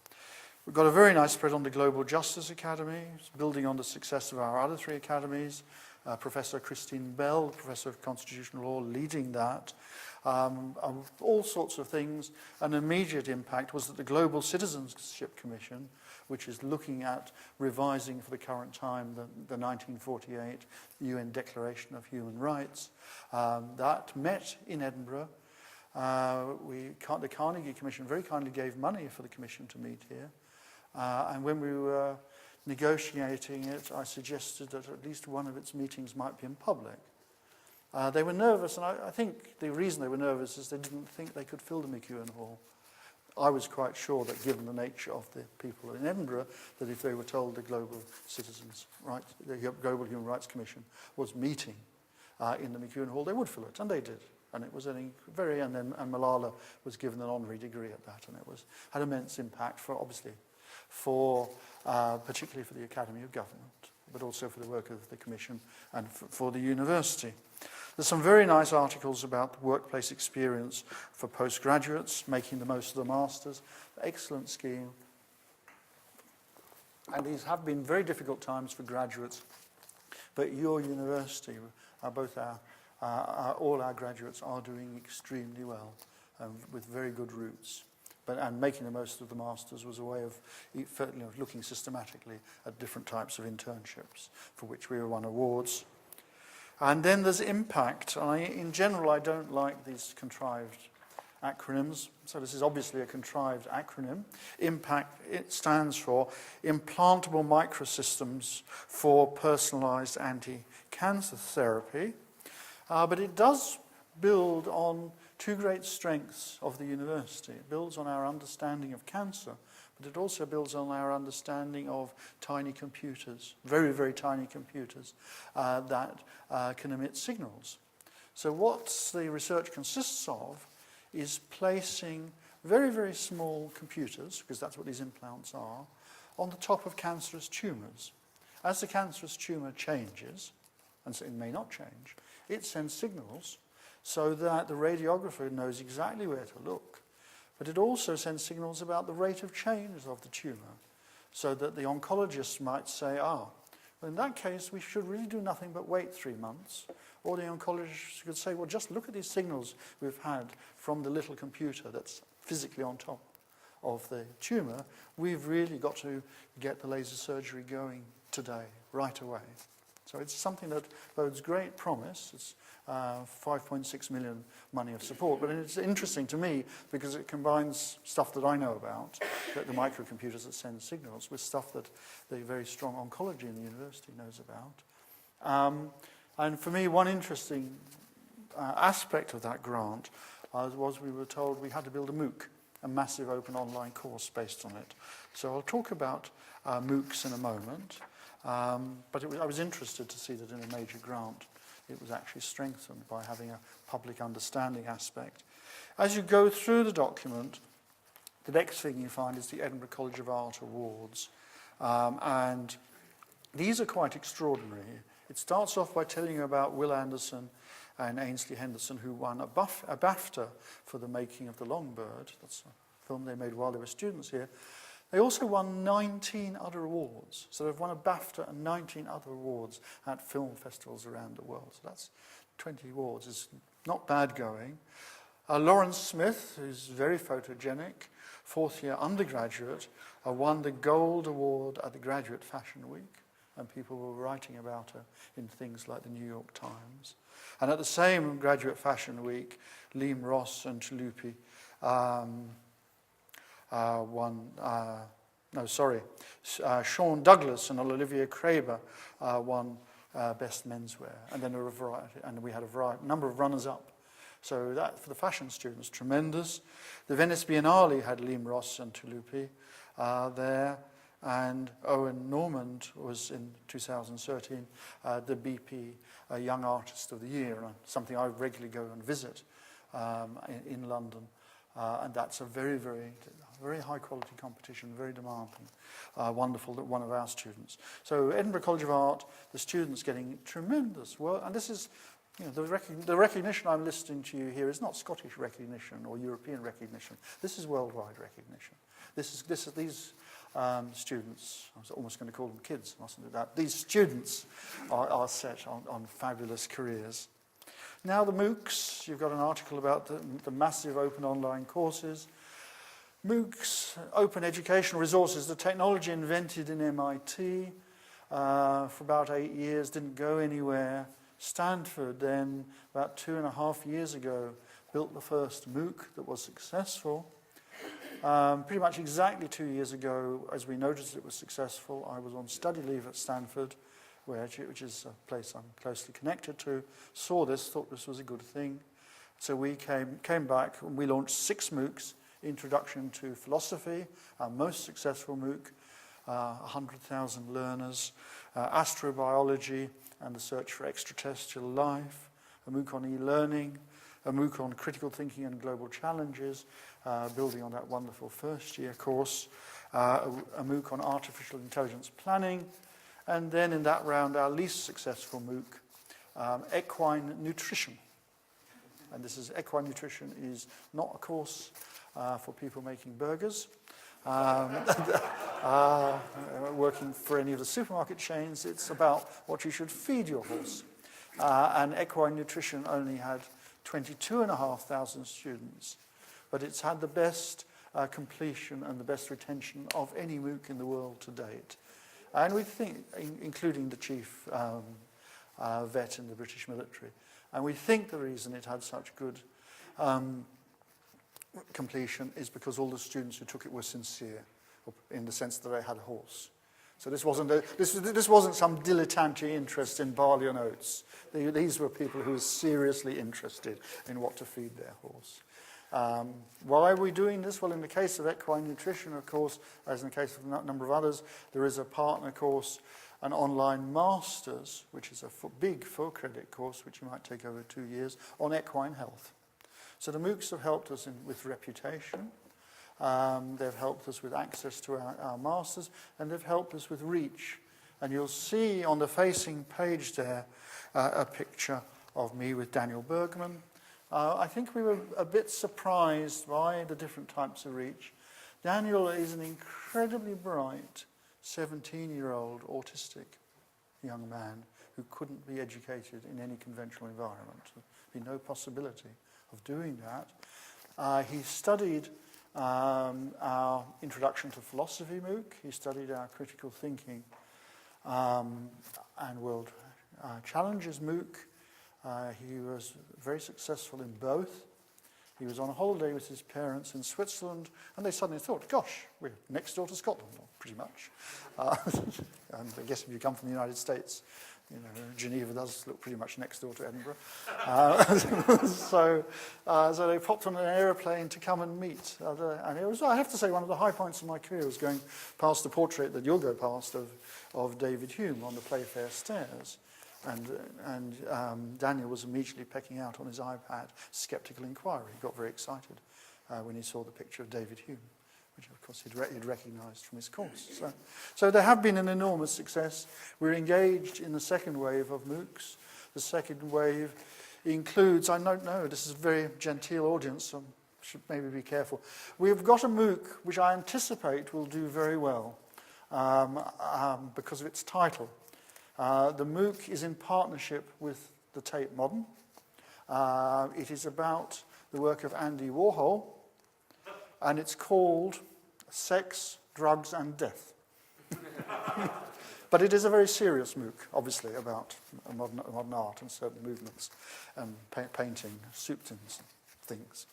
We've got a very nice spread on the Global Justice Academy, building on the success of our other 3 academies. Professor Christine Bell, Professor of Constitutional Law, leading that. All sorts of things. An immediate impact was that the Global Citizenship Commission, which is looking at revising for the current time the 1948 UN Declaration of Human Rights, that met in Edinburgh. The Carnegie Commission very kindly gave money for the commission to meet here. And when we were negotiating it, I suggested that at least one of its meetings might be in public. They were nervous, and I think the reason they were nervous is they didn't think they could fill the McEwen Hall. I was quite sure that, given the nature of the people in Edinburgh, that if they were told the Global Human Rights Commission was meeting in the McEwen Hall, they would fill it, and they did. And it was and Malala was given an honorary degree at that, and it had immense impact particularly for the Academy of Government, but also for the work of the Commission and for the university. There's some very nice articles about the workplace experience for postgraduates, making the most of the masters. Excellent scheme. And these have been very difficult times for graduates, but your university, all our graduates are doing extremely well, with very good roots. And making the most of the masters was a way of looking systematically at different types of internships, for which we won awards. And then there's impact. In general, I don't like these contrived acronyms. So this is obviously a contrived acronym. Impact, it stands for Implantable Microsystems for Personalized Anti-Cancer Therapy. But it does build on two great strengths of the university. It builds on our understanding of cancer, but it also builds on our understanding of tiny computers, very, very tiny computers that can emit signals. So what the research consists of is placing very, very small computers, because that's what these implants are, on the top of cancerous tumours. As the cancerous tumour changes, and so it may not change, it sends signals so that the radiographer knows exactly where to look. But it also sends signals about the rate of change of the tumour, so that the oncologist might say, well, in that case, we should really do nothing but wait 3 months. Or the oncologist could say, well, just look at these signals we've had from the little computer that's physically on top of the tumour. We've really got to get the laser surgery going today, right away. So it's something that bodes great promise. It's 5.6 million money of support. But it's interesting to me because it combines stuff that I know about, that the microcomputers that send signals, with stuff that the very strong oncology in the university knows about. And for me, one interesting aspect of that grant was we were told we had to build a MOOC, a massive open online course based on it. So I'll talk about MOOCs in a moment. But I was interested to see that in a major grant it was actually strengthened by having a public understanding aspect. As you go through the document, the next thing you find is the Edinburgh College of Art Awards. And these are quite extraordinary. It starts off by telling you about Will Anderson and Ainsley Henderson, who won a BAFTA for the making of The Longbird. That's a film they made while they were students here. They also won 19 other awards. So they've won a BAFTA and 19 other awards at film festivals around the world. So that's 20 awards. It's not bad going. Lawrence Smith, who's very photogenic, fourth-year undergraduate, won the Gold Award at the Graduate Fashion Week. And people were writing about her in things like the New York Times. And at the same Graduate Fashion Week, Liam Ross and Chalupi Sean Douglas and Olivia Craber won Best Menswear. And then a variety, and we had a number of runners-up. So that, for the fashion students, tremendous. The Venice Biennale had Liam Ross and Chalupi there. And Owen Normand was in 2013 the BP Young Artist of the Year, something I regularly go and visit in London. And that's a very, very, very high quality competition, very demanding. Wonderful that one of our students. So Edinburgh College of Art, the students getting tremendous work. And this is, the recognition I'm listing to you here is not Scottish recognition or European recognition. This is worldwide recognition. These students, I was almost going to call them kids, mustn't do that. These students are set on fabulous careers. Now the MOOCs, you've got an article about the massive open online courses. MOOCs, open educational resources, the technology invented in MIT for about 8 years, didn't go anywhere. Stanford then, about 2.5 years ago, built the first MOOC that was successful. Pretty much exactly 2 years ago, as we noticed it was successful, I was on study leave at Stanford, which is a place I'm closely connected to, saw this, thought this was a good thing. So we came back and we launched 6 MOOCs, Introduction to Philosophy, our most successful MOOC, 100,000 learners, Astrobiology and the Search for Extraterrestrial Life, a MOOC on e-learning, a MOOC on critical thinking and global challenges, building on that wonderful first-year course, a MOOC on artificial intelligence planning, and then in that round, our least successful MOOC, equine nutrition. And this is equine nutrition is not a course for people making burgers, working for any of the supermarket chains. It's about what you should feed your horse. And equine nutrition only had 22,500 students, but it's had the best completion and the best retention of any MOOC in the world to date. And we think, including the chief vet in the British military, and we think the reason it had such good completion is because all the students who took it were sincere, in the sense that they had a horse. So this wasn't some dilettante interest in barley and oats. These were people who were seriously interested in what to feed their horse. Why are we doing this? Well, in the case of equine nutrition, of course, as in the case of a number of others, there is a partner course, an online master's, which is a big full-credit course, which you might take over 2 years, on equine health. So the MOOCs have helped us with reputation, they've helped us with access to our masters, and they've helped us with reach. And you'll see on the facing page there a picture of me with Daniel Bergman. I think we were a bit surprised by the different types of reach. Daniel is an incredibly bright 17-year-old autistic young man who couldn't be educated in any conventional environment. There'd be no possibility of doing that. He studied our Introduction to Philosophy MOOC. He studied our Critical Thinking and World Challenges MOOC. He was very successful in both. He was on a holiday with his parents in Switzerland, and they suddenly thought, gosh, we're next door to Scotland, pretty much. And I guess if you come from the United States, you know, Geneva does look pretty much next door to Edinburgh. So they popped on an aeroplane to come and meet. And it was, I have to say, one of the high points of my career was going past the portrait that you'll go past of David Hume on the Playfair stairs. And Daniel was immediately pecking out on his iPad Skeptical Inquiry. He got very excited when he saw the picture of David Hume, which of course he'd recognised from his course. So there have been an enormous success. We're engaged in the second wave of MOOCs. The second wave includes, I don't know, this is a very genteel audience, so I should maybe be careful. We've got a MOOC which I anticipate will do very well because of its title. The MOOC is in partnership with the Tate Modern. It is about the work of Andy Warhol, and it's called Sex, Drugs and Death. But it is a very serious MOOC, obviously, about modern art and certain movements and painting, soup tins and things.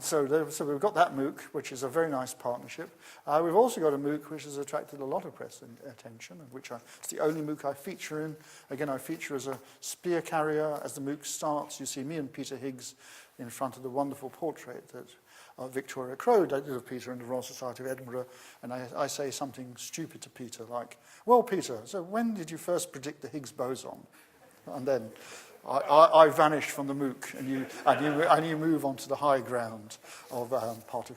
So we've got that MOOC, which is a very nice partnership. We've also got a MOOC which has attracted a lot of press attention, and it's the only MOOC I feature in. Again, I feature as a spear carrier. As the MOOC starts, you see me and Peter Higgs in front of the wonderful portrait that Victoria Crowe did of Peter in the Royal Society of Edinburgh, and I say something stupid to Peter, like, well, Peter, so when did you first predict the Higgs boson? And then I vanish from the MOOC, and you move on to the high ground of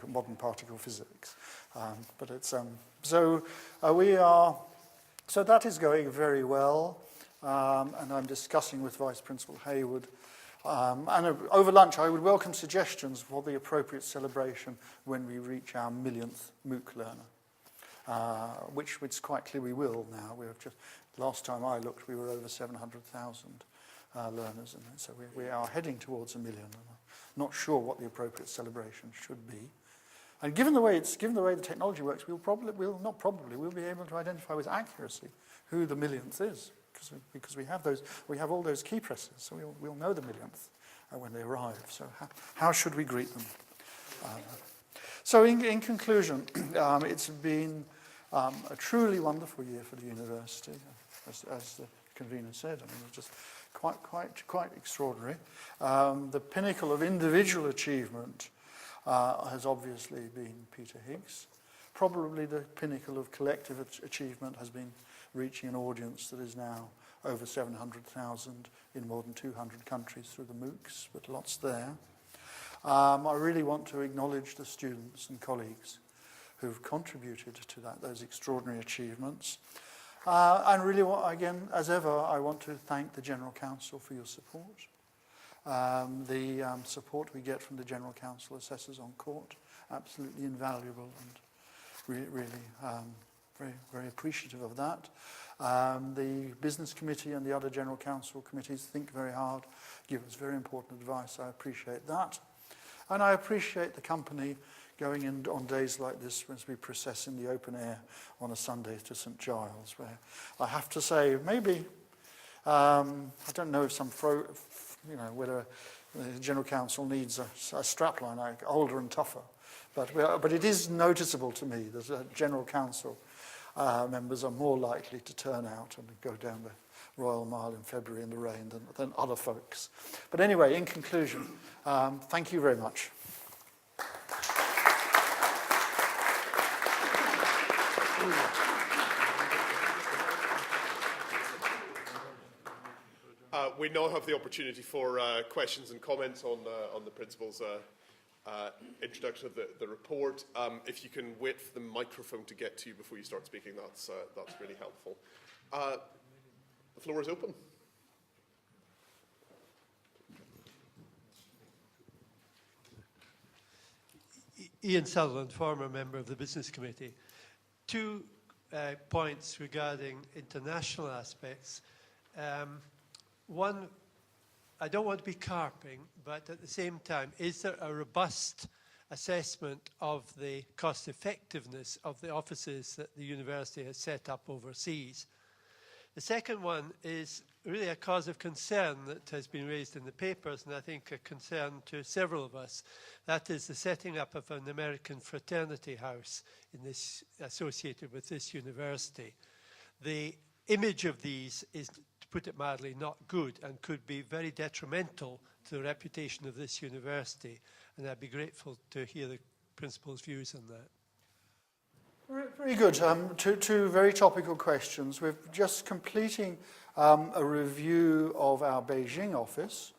modern particle physics. But it's so that is going very well, and I'm discussing with Vice Principal Hayward. And over lunch, I would welcome suggestions for the appropriate celebration when we reach our millionth MOOC learner, which it's quite clear we will now. Last time I looked, we were over 700,000 learners, and so we are heading towards 1 million. And I'm not sure what the appropriate celebration should be. And given the way the technology works, we'll be able to identify with accuracy who the millionth is. Because we have all those key presses, so we'll know the millionth when they arrive. So how should we greet them? So in conclusion, it's been a truly wonderful year for the university, as the convener said. I mean, it's just quite extraordinary. The pinnacle of individual achievement has obviously been Peter Higgs. Probably the pinnacle of collective achievement has been reaching an audience that is now over 700,000 in more than 200 countries through the MOOCs, but lots there. I really want to acknowledge the students and colleagues who've contributed to those extraordinary achievements. And really, again, as ever, I want to thank the General Council for your support. The support we get from the General Council assessors on court, absolutely invaluable, and really very, very appreciative of that. The Business Committee and the other General Council committees think very hard, give us very important advice. I appreciate that. And I appreciate the company going in on days like this as we process in the open air on a Sunday to St Giles, where I have to say, maybe, I don't know if whether the General Council needs a strapline, like older and tougher, but it is noticeable to me that General Council members are more likely to turn out and go down the Royal Mile in February in the rain than other folks. But anyway, in conclusion, thank you very much. We now have the opportunity for questions and comments on the principal's introduction of the report. If you can wait for the microphone to get to you before you start speaking, that's really helpful. The floor is open. Ian Sutherland, former member of the Business Committee. Two points regarding international aspects. One, I don't want to be carping, but at the same time, is there a robust assessment of the cost effectiveness of the offices that the university has set up overseas? The second one is really a cause of concern that has been raised in the papers, and I think a concern to several of us. That is the setting up of an American fraternity house associated with this university. The image of these is, to put it mildly, not good and could be very detrimental to the reputation of this university. And I'd be grateful to hear the principal's views on that. Very good. Two very topical questions. We're just completing a review of our Beijing office.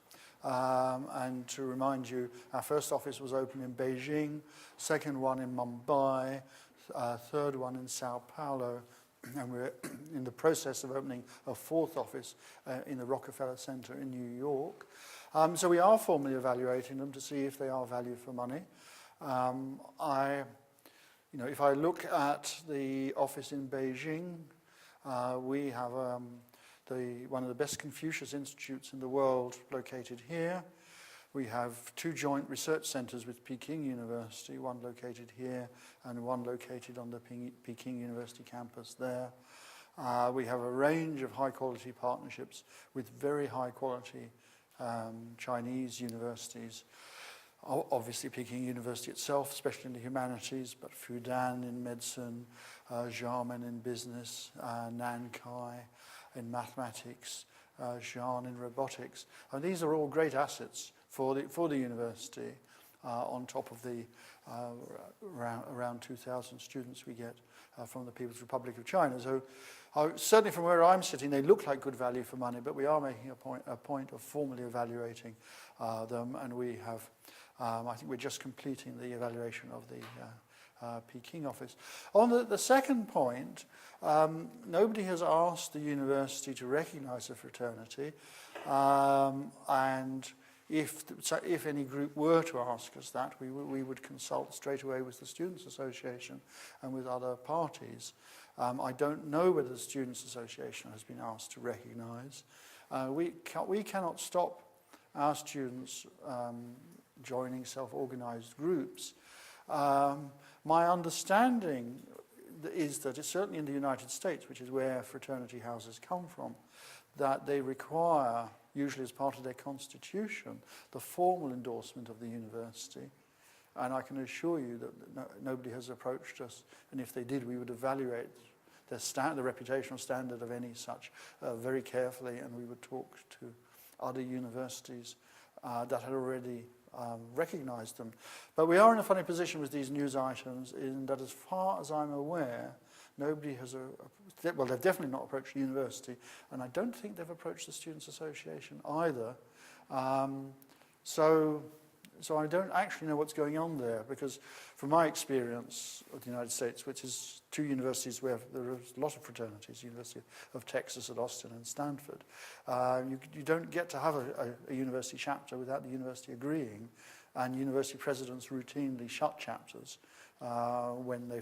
And to remind you, our first office was opened in Beijing, second one in Mumbai, third one in Sao Paulo, and we're in the process of opening a fourth office in the Rockefeller Center in New York. So we are formally evaluating them to see if they are value for money. If I look at the office in Beijing, we have one of the best Confucius Institutes in the world located here. We have two joint research centers with Peking University, one located here and one located on the Peking University campus there. We have a range of high-quality partnerships with very high-quality Chinese universities. Obviously, Peking University itself, especially in the humanities, but Fudan in medicine, Xiamen in business, Nankai in mathematics, Xi'an in robotics. And these are all great assets for the university, on top of the around 2,000 students we get from the People's Republic of China. So certainly from where I'm sitting, they look like good value for money, but we are making a point of formally evaluating them, and we have, I think we're just completing the evaluation of the Peking office. On the second point, nobody has asked the university to recognize a fraternity, and if any group were to ask us that, we would consult straight away with the Students' Association and with other parties. I don't know whether the Students' Association has been asked to recognize. We cannot stop our students joining self-organized groups. My understanding is that it's certainly in the United States, which is where fraternity houses come from, that they require, usually as part of their constitution, the formal endorsement of the university. And I can assure you that nobody has approached us, and if they did, we would evaluate the reputational standard of any such very carefully, and we would talk to other universities that had already recognized them. But we are in a funny position with these news items in that, as far as I'm aware, nobody has, well, they've definitely not approached the university, and I don't think they've approached the Students' Association either. So so I don't actually know what's going on there, because from my experience of the United States, which is two universities where there are a lot of fraternities, University of Texas at Austin and Stanford, you don't get to have a university chapter without the university agreeing, and university presidents routinely shut chapters when they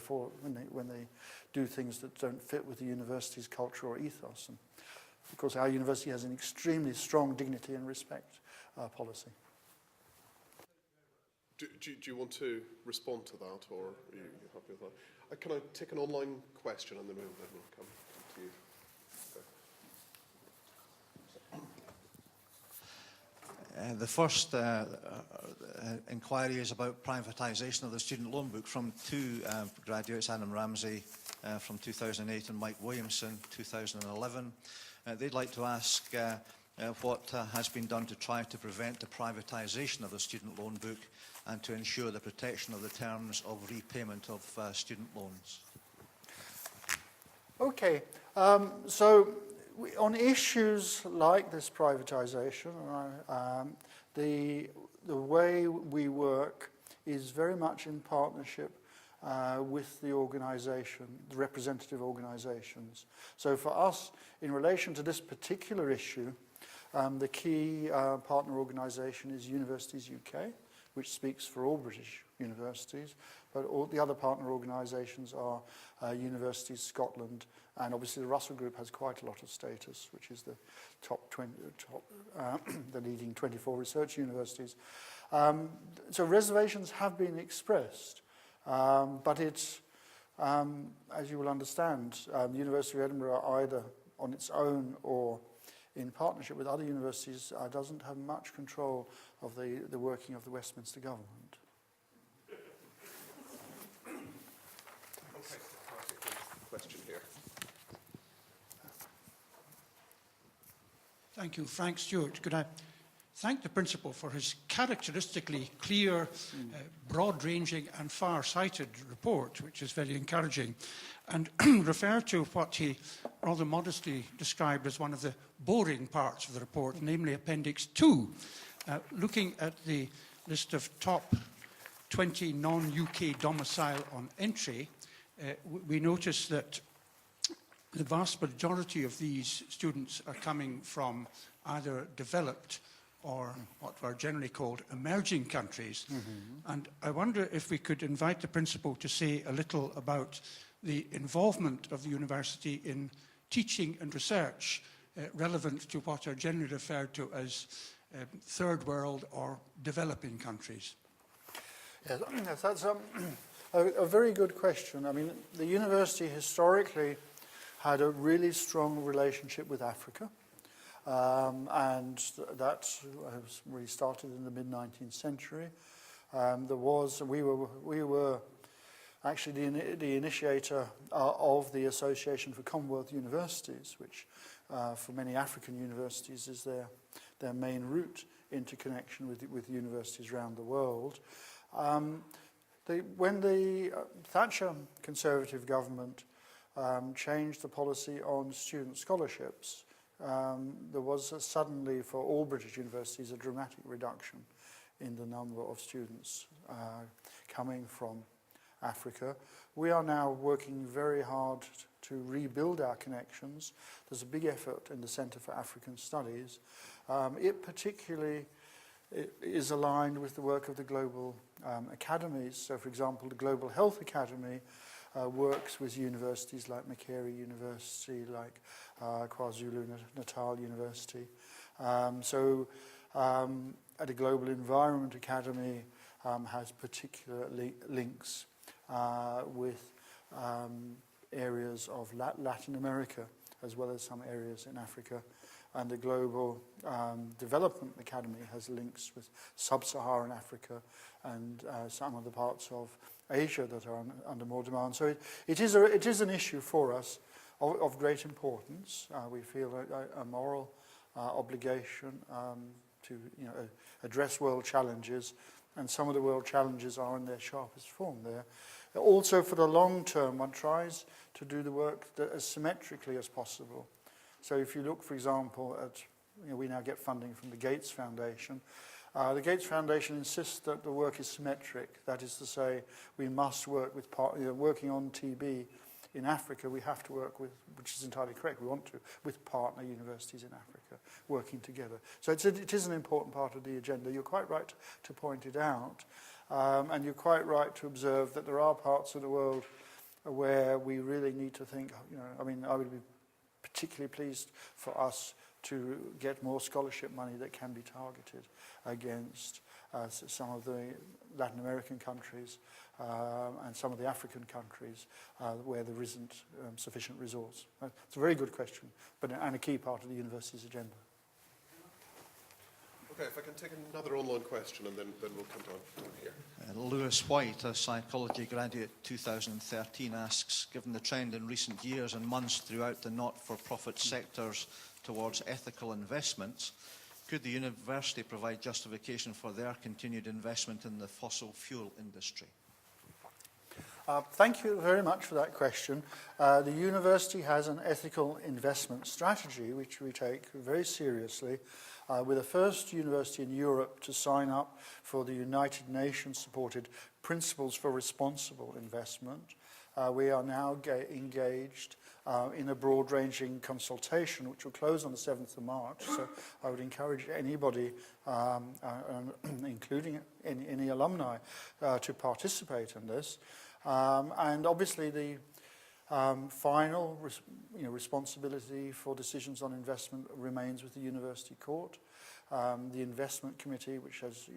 do things that don't fit with the university's culture or ethos. And of course, our university has an extremely strong dignity and respect policy. Do you want to respond to that, or are you happy with that? Can I take an online question and then we'll come to you? The first inquiry is about privatisation of the student loan book from two graduates, Adam Ramsey from 2008 and Mike Williamson, 2011. They'd like to ask what has been done to try to prevent the privatisation of the student loan book and to ensure the protection of the terms of repayment of student loans. Okay, on issues like this privatisation, the way we work is very much in partnership with the organisation, the representative organisations. So for us, in relation to this particular issue, the key partner organisation is Universities UK, which speaks for all British universities, but all the other partner organisations are Universities Scotland, and obviously the Russell Group has quite a lot of status, which is the the leading 24 research universities. So reservations have been expressed, but it's, as you will understand, the University of Edinburgh, either on its own or in partnership with other universities, doesn't have much control of the working of the Westminster government. Okay, I'll take a question here. Thank you, Frank Stewart. Could I thank the Principal for his characteristically clear, broad-ranging and far-sighted report, which is very encouraging, and refer to what he rather modestly described as one of the boring parts of the report, namely Appendix 2, looking at the list of top 20 non-UK domicile on entry. We notice that the vast majority of these students are coming from either developed or what are generally called emerging countries. Mm-hmm. And I wonder if we could invite the Principal to say a little about the involvement of the university in teaching and research relevant to what are generally referred to as third world or developing countries. Yes, that's a very good question. I mean, the university historically had a really strong relationship with Africa, and that was really started in the mid-19th century. We were actually the initiator of the Association for Commonwealth Universities, which for many African universities is their main route into connection with universities around the world. When the Thatcher Conservative government changed the policy on student scholarships, there was suddenly, for all British universities, a dramatic reduction in the number of students coming from Africa. We are now working very hard to rebuild our connections. There's a big effort in the Centre for African Studies. It particularly is aligned with the work of the global academies. So, for example, the Global Health Academy works with universities like Makerere University, like KwaZulu-Natal University. At the Global Environment Academy has particular links with areas of Latin America, as well as some areas in Africa. And the Global Development Academy has links with Sub-Saharan Africa and some of the parts of Asia that are under more demand. So it is an issue for us of great importance. We feel a moral obligation to address world challenges, and some of the world challenges are in their sharpest form there. Also, for the long term, one tries to do the work as symmetrically as possible. So if you look, for example, at, we now get funding from the Gates Foundation, The Gates Foundation insists that the work is symmetric. That is to say, we must work with working on TB in Africa. We have to work with, which is entirely correct, we want to, with partner universities in Africa, working together. So it is an important part of the agenda. You're quite right to point it out, and you're quite right to observe that there are parts of the world where we really need to think, I mean, I would be particularly pleased for us to get more scholarship money that can be targeted against some of the Latin American countries and some of the African countries where there isn't sufficient resource. It's a very good question, and a key part of the university's agenda. Okay, if I can take another online question, and then we'll come down here. Lewis White, a psychology graduate 2013, asks, given the trend in recent years and months throughout the not-for-profit sectors towards ethical investments, could the university provide justification for their continued investment in the fossil fuel industry? Thank you very much for that question. The university has an ethical investment strategy, which we take very seriously. We're the first university in Europe to sign up for the United Nations-supported Principles for Responsible Investment. We are now engaged in a broad-ranging consultation, which will close on the 7th of March. So I would encourage anybody, including any alumni, to participate in this. And obviously the final responsibility for decisions on investment remains with the University Court. The investment committee, which has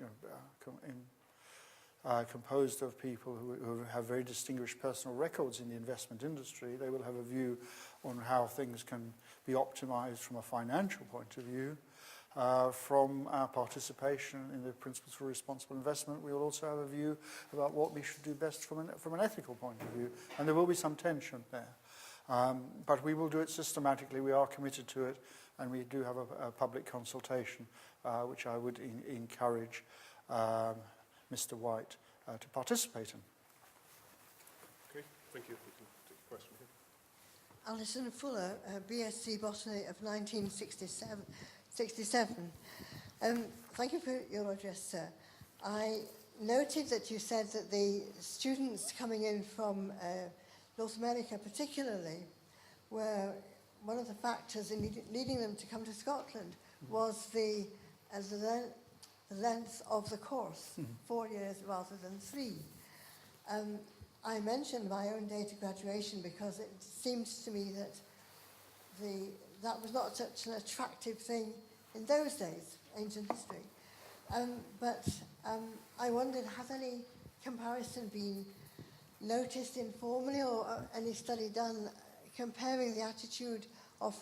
composed of people who have very distinguished personal records in the investment industry, they will have a view on how things can be optimized from a financial point of view. From our participation in the Principles for Responsible Investment, we will also have a view about what we should do best from an ethical point of view, and there will be some tension there. But we will do it systematically. We are committed to it, and we do have a public consultation, which I would encourage Mr. White to participate in. Okay, thank you. We can take a question here. Alison Fuller, BSc Botany of 1967. Thank you for your address, sir. I noted that you said that the students coming in from North America particularly were one of the factors in leading them to come to Scotland was the length of the course, 4 years rather than 3. I mentioned my own date of graduation because it seems to me that that was not such an attractive thing in those days, ancient history. But I wondered, has any comparison been noticed informally or any study done comparing the attitude of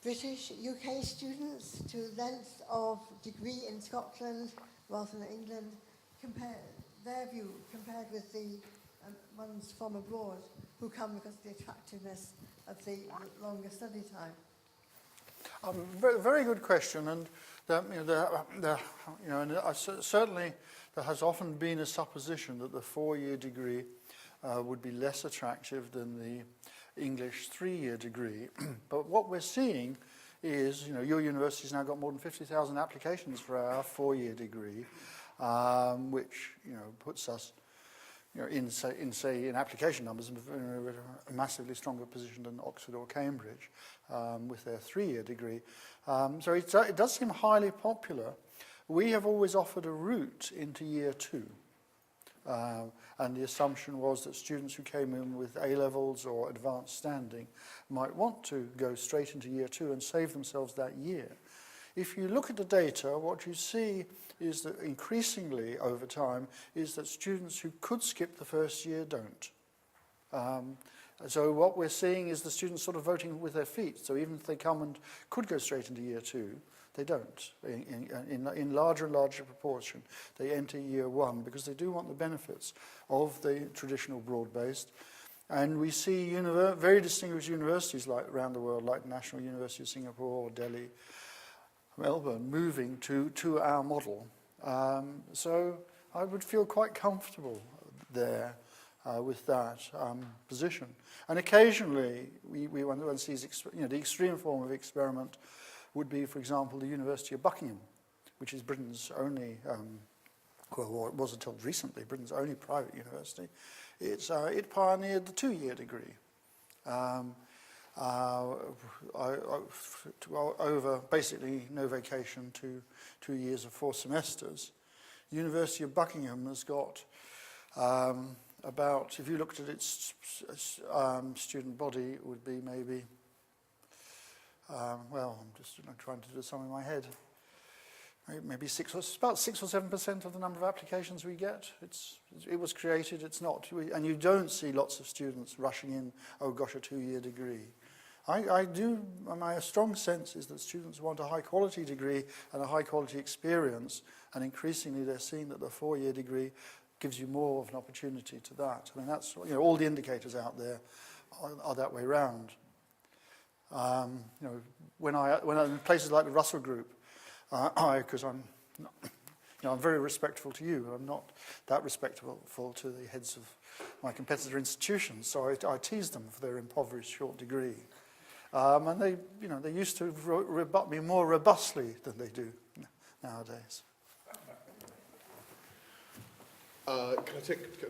British, UK students to length of degree in Scotland rather than England, their view compared with the ones from abroad who come because of the attractiveness of the longer study time? Very good question, and certainly there has often been a supposition that the 4-year degree would be less attractive than the English 3-year degree. But what we're seeing is, your university's now got more than 50,000 applications for our 4-year degree, which puts us in application numbers in a massively stronger position than Oxford or Cambridge with their 3-year degree. So it does seem highly popular. We have always offered a route into year 2. And the assumption was that students who came in with A-levels or advanced standing might want to go straight into year 2 and save themselves that year. If you look at the data, what you see is that increasingly over time is that students who could skip the first year don't. So what we're seeing is the students sort of voting with their feet. So even if they come and could go straight into year 2, they don't. In larger and larger proportion, they enter year 1 because they do want the benefits of the traditional broad-based. And we see very distinguished universities around the world, like National University of Singapore or Delhi, Melbourne, moving to our model. So I would feel quite comfortable there with that position. And occasionally, one sees the extreme form of experiment would be, for example, the University of Buckingham, which is Britain's only, well, it was until recently, Britain's only private university, it pioneered the 2-year degree. Over basically no vacation to 2 years of 4 semesters. University of Buckingham has got about, if you looked at its student body, it would be maybe, well, I'm just trying to do some in my head. Maybe about 6 or 7% of the number of applications we get. It was created, it's not, and you don't see lots of students rushing in, oh gosh, a 2-year degree. My strong sense is that students want a high quality degree and a high quality experience, and increasingly they're seeing that the 4-year degree gives you more of an opportunity to that. I mean, that's, all the indicators out there are that way round. When I'm in places like the Russell Group, because I'm very respectful to you, I'm not that respectful to the heads of my competitor institutions, so I tease them for their impoverished short degree. And they used to rebut me more robustly than they do nowadays. Can I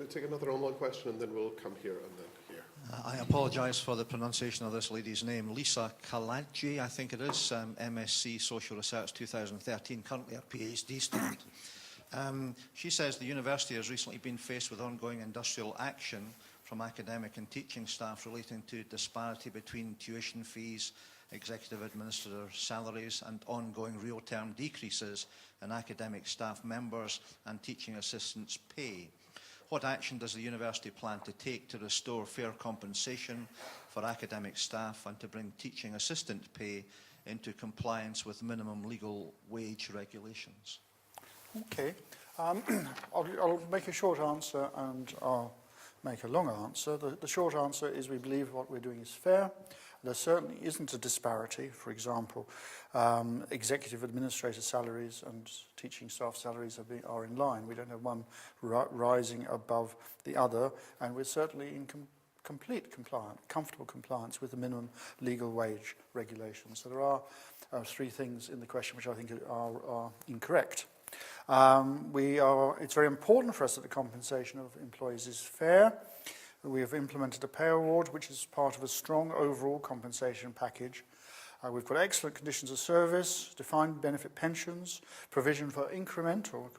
take another online question, and then we'll come here and then here. I apologise for the pronunciation of this lady's name. Lisa Kaladji, I think it is, MSc Social Research 2013, currently a PhD student. She says the university has recently been faced with ongoing industrial action from academic and teaching staff relating to disparity between tuition fees, executive administrator salaries, and ongoing real-term decreases in academic staff members and teaching assistants' pay. What action does the university plan to take to restore fair compensation for academic staff and to bring teaching assistant pay into compliance with minimum legal wage regulations? Okay. I'll make a short answer and I'll make a long answer. The short answer is we believe what we're doing is fair. There certainly isn't a disparity. For example, executive administrator salaries and teaching staff salaries are in line. We don't have one rising above the other, and we're certainly in comfortable compliance with the minimum legal wage regulations. So there are 3 things in the question which I think are incorrect. It's very important for us that the compensation of employees is fair. We have implemented a pay award, which is part of a strong overall compensation package. We've got excellent conditions of service, defined benefit pensions, provision for incremental,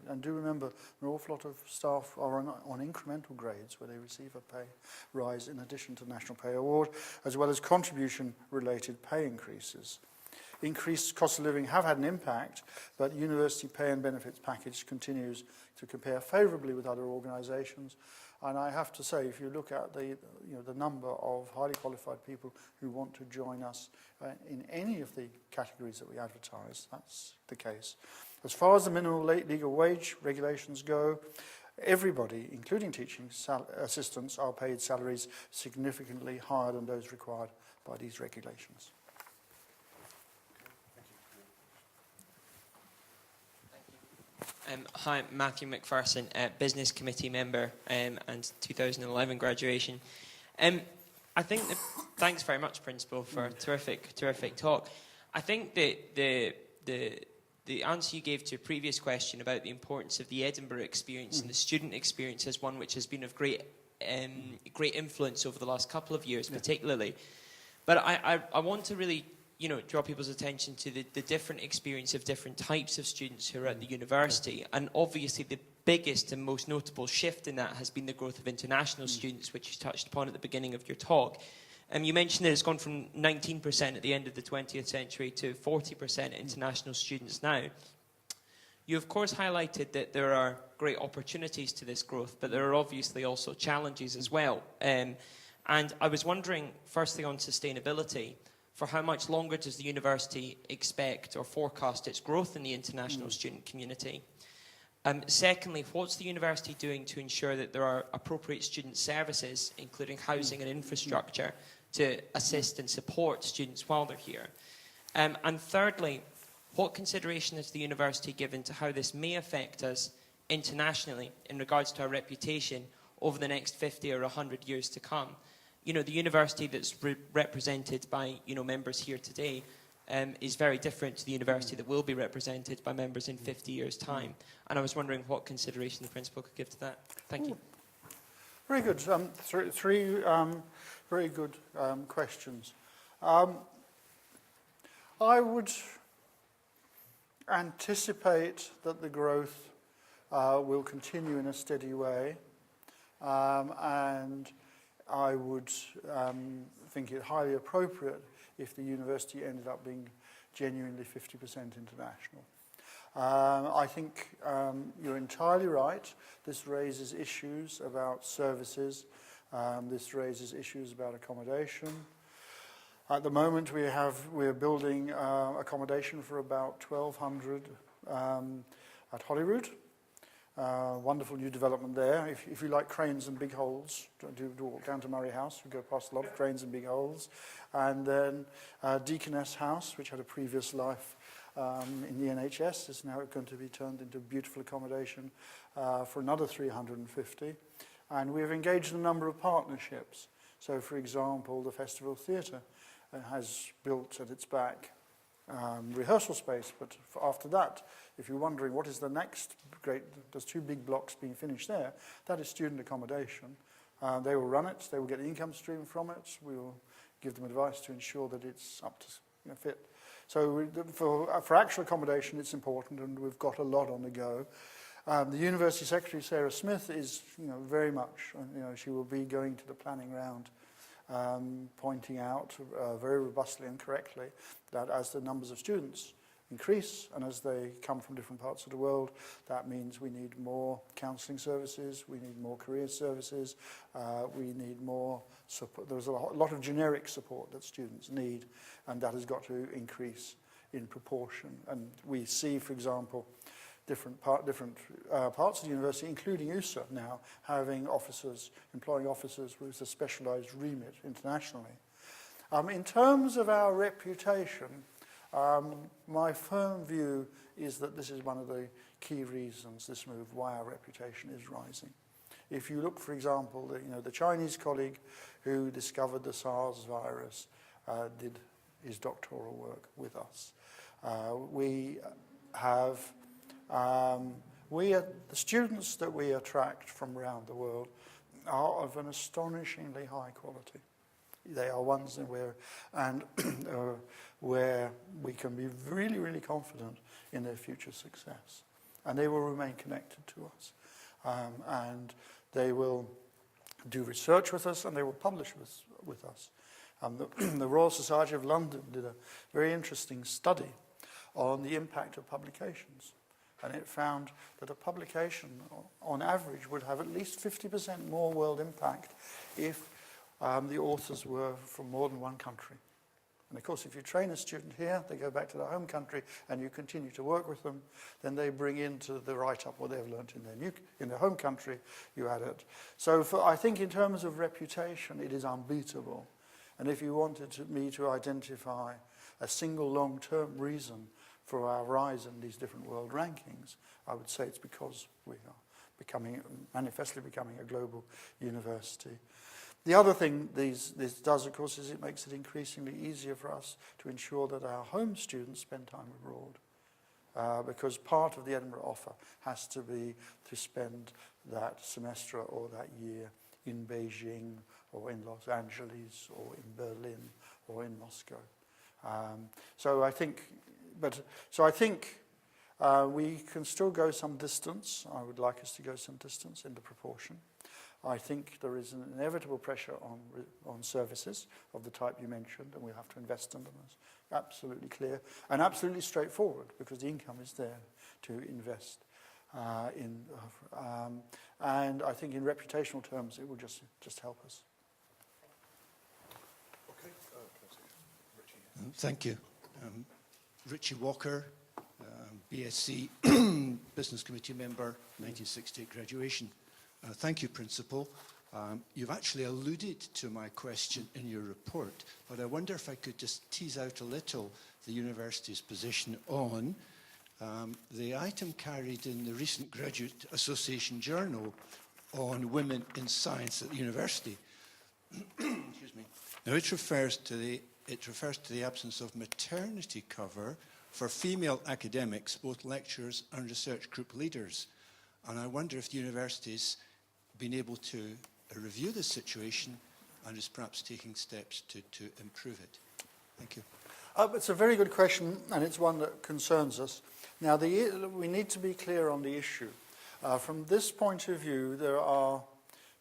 and do remember an awful lot of staff are on incremental grades where they receive a pay rise in addition to the National Pay Award, as well as contribution-related pay increases. Increased cost of living have had an impact, but the university pay and benefits package continues to compare favourably with other organisations. And I have to say, if you look at the number of highly qualified people who want to join us in any of the categories that we advertise, that's the case. As far as the minimum legal wage regulations go, everybody, including teaching assistants, are paid salaries significantly higher than those required by these regulations. Hi, Matthew McPherson, Business Committee member and 2011 graduation. I think thanks very much, Principal, for a terrific talk. I think that the answer you gave to a previous question about the importance of the Edinburgh experience and the student experience is one which has been of great influence over the last couple of years, particularly. But I want to really draw people's attention to the different experience of different types of students who are at the university. And obviously the biggest and most notable shift in that has been the growth of international students, which you touched upon at the beginning of your talk. You mentioned that it's gone from 19% at the end of the 20th century to 40% international students now. You, of course, highlighted that there are great opportunities to this growth, but there are obviously also challenges as well. And I was wondering, firstly, on sustainability, for how much longer does the university expect or forecast its growth in the international student community? Secondly, what's the university doing to ensure that there are appropriate student services, including housing and infrastructure, to assist and support students while they're here? And thirdly, what consideration has the university given to how this may affect us internationally in regards to our reputation over the next 50 or 100 years to come? The university that's represented by members here today is very different to the university that will be represented by members in 50 years' time. And I was wondering what consideration the Principal could give to that. Thank you. Very good. Three very good questions. I would anticipate that the growth will continue in a steady way, and I would think it highly appropriate if the university ended up being genuinely 50% international. I think you're entirely right. This raises issues about services. This raises issues about accommodation. At the moment, we're building accommodation for about 1,200 at Holyrood. Wonderful new development there. If you like cranes and big holes, do walk down to Murray House. We go past a lot of cranes and big holes. And then Deaconess House, which had a previous life in the NHS, is now going to be turned into beautiful accommodation for another 350. And we've engaged in a number of partnerships. So, for example, the Festival Theatre has built at its back rehearsal space, but after that, if you're wondering what is the next great, there's 2 big blocks being finished there, that is student accommodation. They will run it, they will get an income stream from it, we will give them advice to ensure that it's up to fit. So for actual accommodation, it's important, and we've got a lot on the go. The University Secretary, Sarah Smith, is very much, she will be going to the planning round, pointing out very robustly and correctly that as the numbers of students increase and as they come from different parts of the world, that means we need more counselling services, we need more career services, we need more support. There's a lot of generic support that students need, and that has got to increase in proportion. And we see, for example, different parts of the university, including USA now, having officers, employing officers with a specialised remit internationally. In terms of our reputation, my firm view is that this is one of the key reasons, this move, why our reputation is rising. If you look, for example, the Chinese colleague who discovered the SARS virus did his doctoral work with us. The students that we attract from around the world are of an astonishingly high quality. They are ones where we can be really, really confident in their future success. And they will remain connected to us. And they will do research with us, and they will publish with us. The Royal Society of London did a very interesting study on the impact of publications. And it found that a publication, on average, would have at least 50% more world impact if the authors were from more than one country. And of course, if you train a student here, they go back to their home country, and you continue to work with them, then they bring into the write-up what they've learnt in their home country, you add it. So I think in terms of reputation, it is unbeatable. And if you wanted me to identify a single long-term reason for our rise in these different world rankings, I would say it's because we are manifestly becoming a global university. The other thing this does, of course, is it makes it increasingly easier for us to ensure that our home students spend time abroad. Because part of the Edinburgh offer has to be to spend that semester or that year in Beijing or in Los Angeles or in Berlin or in Moscow. So I think we can still go some distance. I would like us to go some distance in the proportion. I think there is an inevitable pressure on services of the type you mentioned, and we'll have to invest in them. It's absolutely clear and absolutely straightforward, because the income is there to invest in. And I think in reputational terms, it will just help us. Okay. Thank you. Richie Walker, BSc, Business Committee member, 1968 graduation. Thank you, Principal. You've actually alluded to my question in your report, but I wonder if I could just tease out a little the university's position on the item carried in the recent Graduate Association Journal on women in science at the university. Excuse me. Now, it refers to the it refers to the absence of maternity cover for female academics, both lecturers and research group leaders. And I wonder if the university's been able to review this situation and is perhaps taking steps to improve it. Thank you. It's a very good question, and it's one that concerns us. Now, we need to be clear on the issue. From this point of view, there are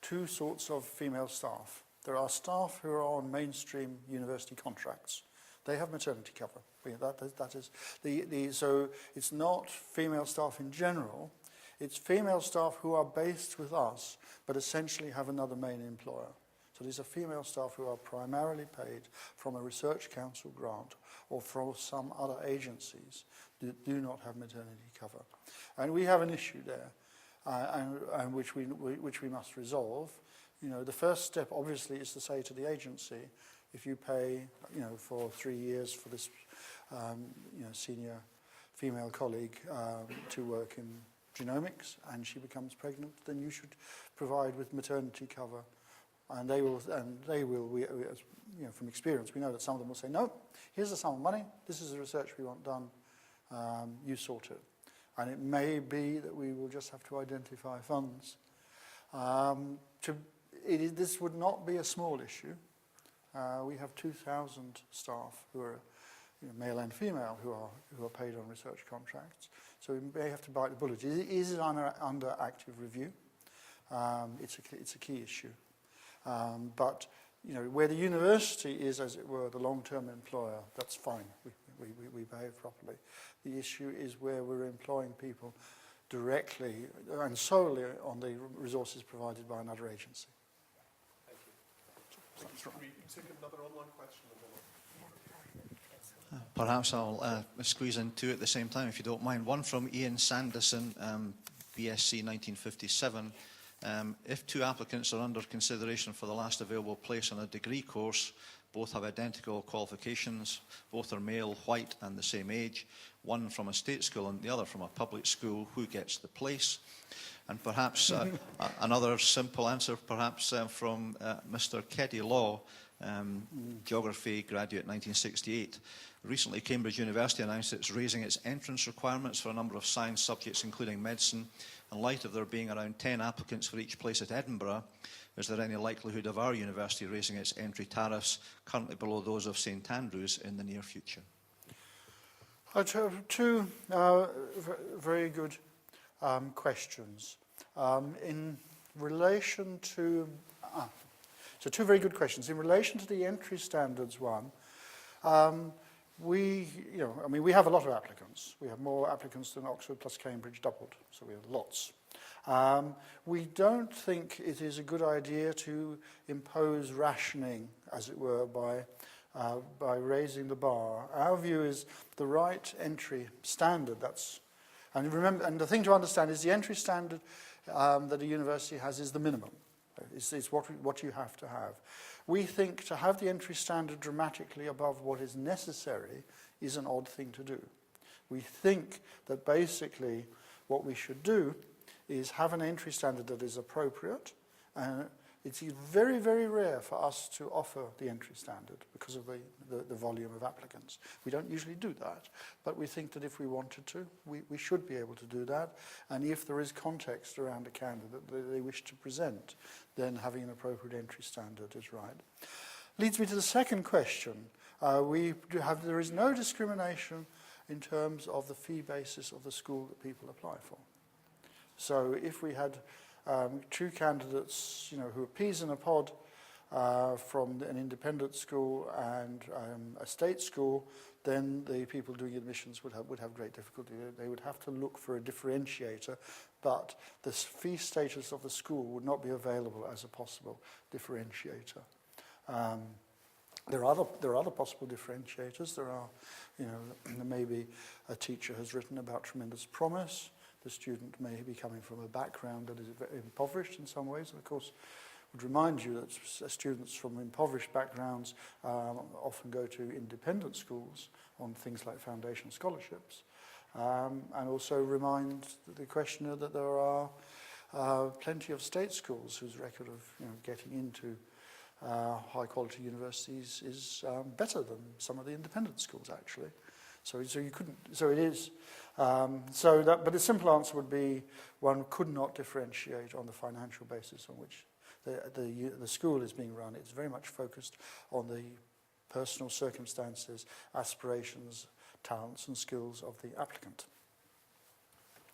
two sorts of female staff. There are staff who are on mainstream university contracts. They have maternity cover. So it's not female staff in general. It's female staff who are based with us, but essentially have another main employer. So these are female staff who are primarily paid from a research council grant or from some other agencies that do not have maternity cover. And we have an issue there, and which we must resolve. You know, the first step obviously is to say to the agency, if you pay, you know, for 3 years for this, senior female colleague to work in genomics, and she becomes pregnant, then you should provide with maternity cover. And they will, from experience, we know that some of them will say, no, here's the sum of money, this is the research we want done, you sort it. And it may be that we will just have to identify funds. This would not be a small issue. We have 2,000 staff who are male and female who are paid on research contracts. So we may have to bite the bullet. It is under active review. It's a key issue. But where the university is, as it were, the long-term employer, that's fine. We behave properly. The issue is where we're employing people directly and solely on the resources provided by another agency. Thank you. Can we take another online question? Perhaps I'll squeeze in two at the same time, if you don't mind. One from Ian Sanderson, BSc 1957. If two applicants are under consideration for the last available place on a degree course, both have identical qualifications, both are male, white and the same age, one from a state school and the other from a public school, who gets the place? And perhaps another simple answer, perhaps from Mr. Keddy Law, geography graduate 1968. Recently, Cambridge University announced it's raising its entrance requirements for a number of science subjects, including medicine. In light of there being around 10 applicants for each place at Edinburgh, is there any likelihood of our university raising its entry tariffs, currently below those of St Andrews, in the near future? Two very good questions. In relation to... So two very good questions. In relation to the entry standards one, we have a lot of applicants. We have more applicants than Oxford plus Cambridge doubled, so we have lots. We don't think it is a good idea to impose rationing, as it were, by raising the bar. Our view is the right entry standard. And remember, and the thing to understand is the entry standard that a university has is the minimum. It's what you have to have. We think to have the entry standard dramatically above what is necessary is an odd thing to do. We think that basically what we should do is have an entry standard that is appropriate. And it's very, very rare for us to offer the entry standard because of the volume of applicants. We don't usually do that, but we think that if we wanted to, we should be able to do that. And if there is context around a candidate that they wish to present, then having an appropriate entry standard is right. Leads me to the second question. There is no discrimination in terms of the fee basis of the school that people apply for. So if we had two candidates, who are peas in a pod from an independent school and a state school, then the people doing admissions would have great difficulty. They would have to look for a differentiator, but the fee status of the school would not be available as a possible differentiator. There are other possible differentiators. Maybe a teacher has written about tremendous promise. The student may be coming from a background that is impoverished in some ways. And of course, I would remind you that students from impoverished backgrounds often go to independent schools on things like foundation scholarships. And also remind the questioner that there are plenty of state schools whose record of getting into high-quality universities is better than some of the independent schools, actually. So you couldn't. So it is. But the simple answer would be one could not differentiate on the financial basis on which the school is being run. It's very much focused on the personal circumstances, aspirations, talents, and skills of the applicant.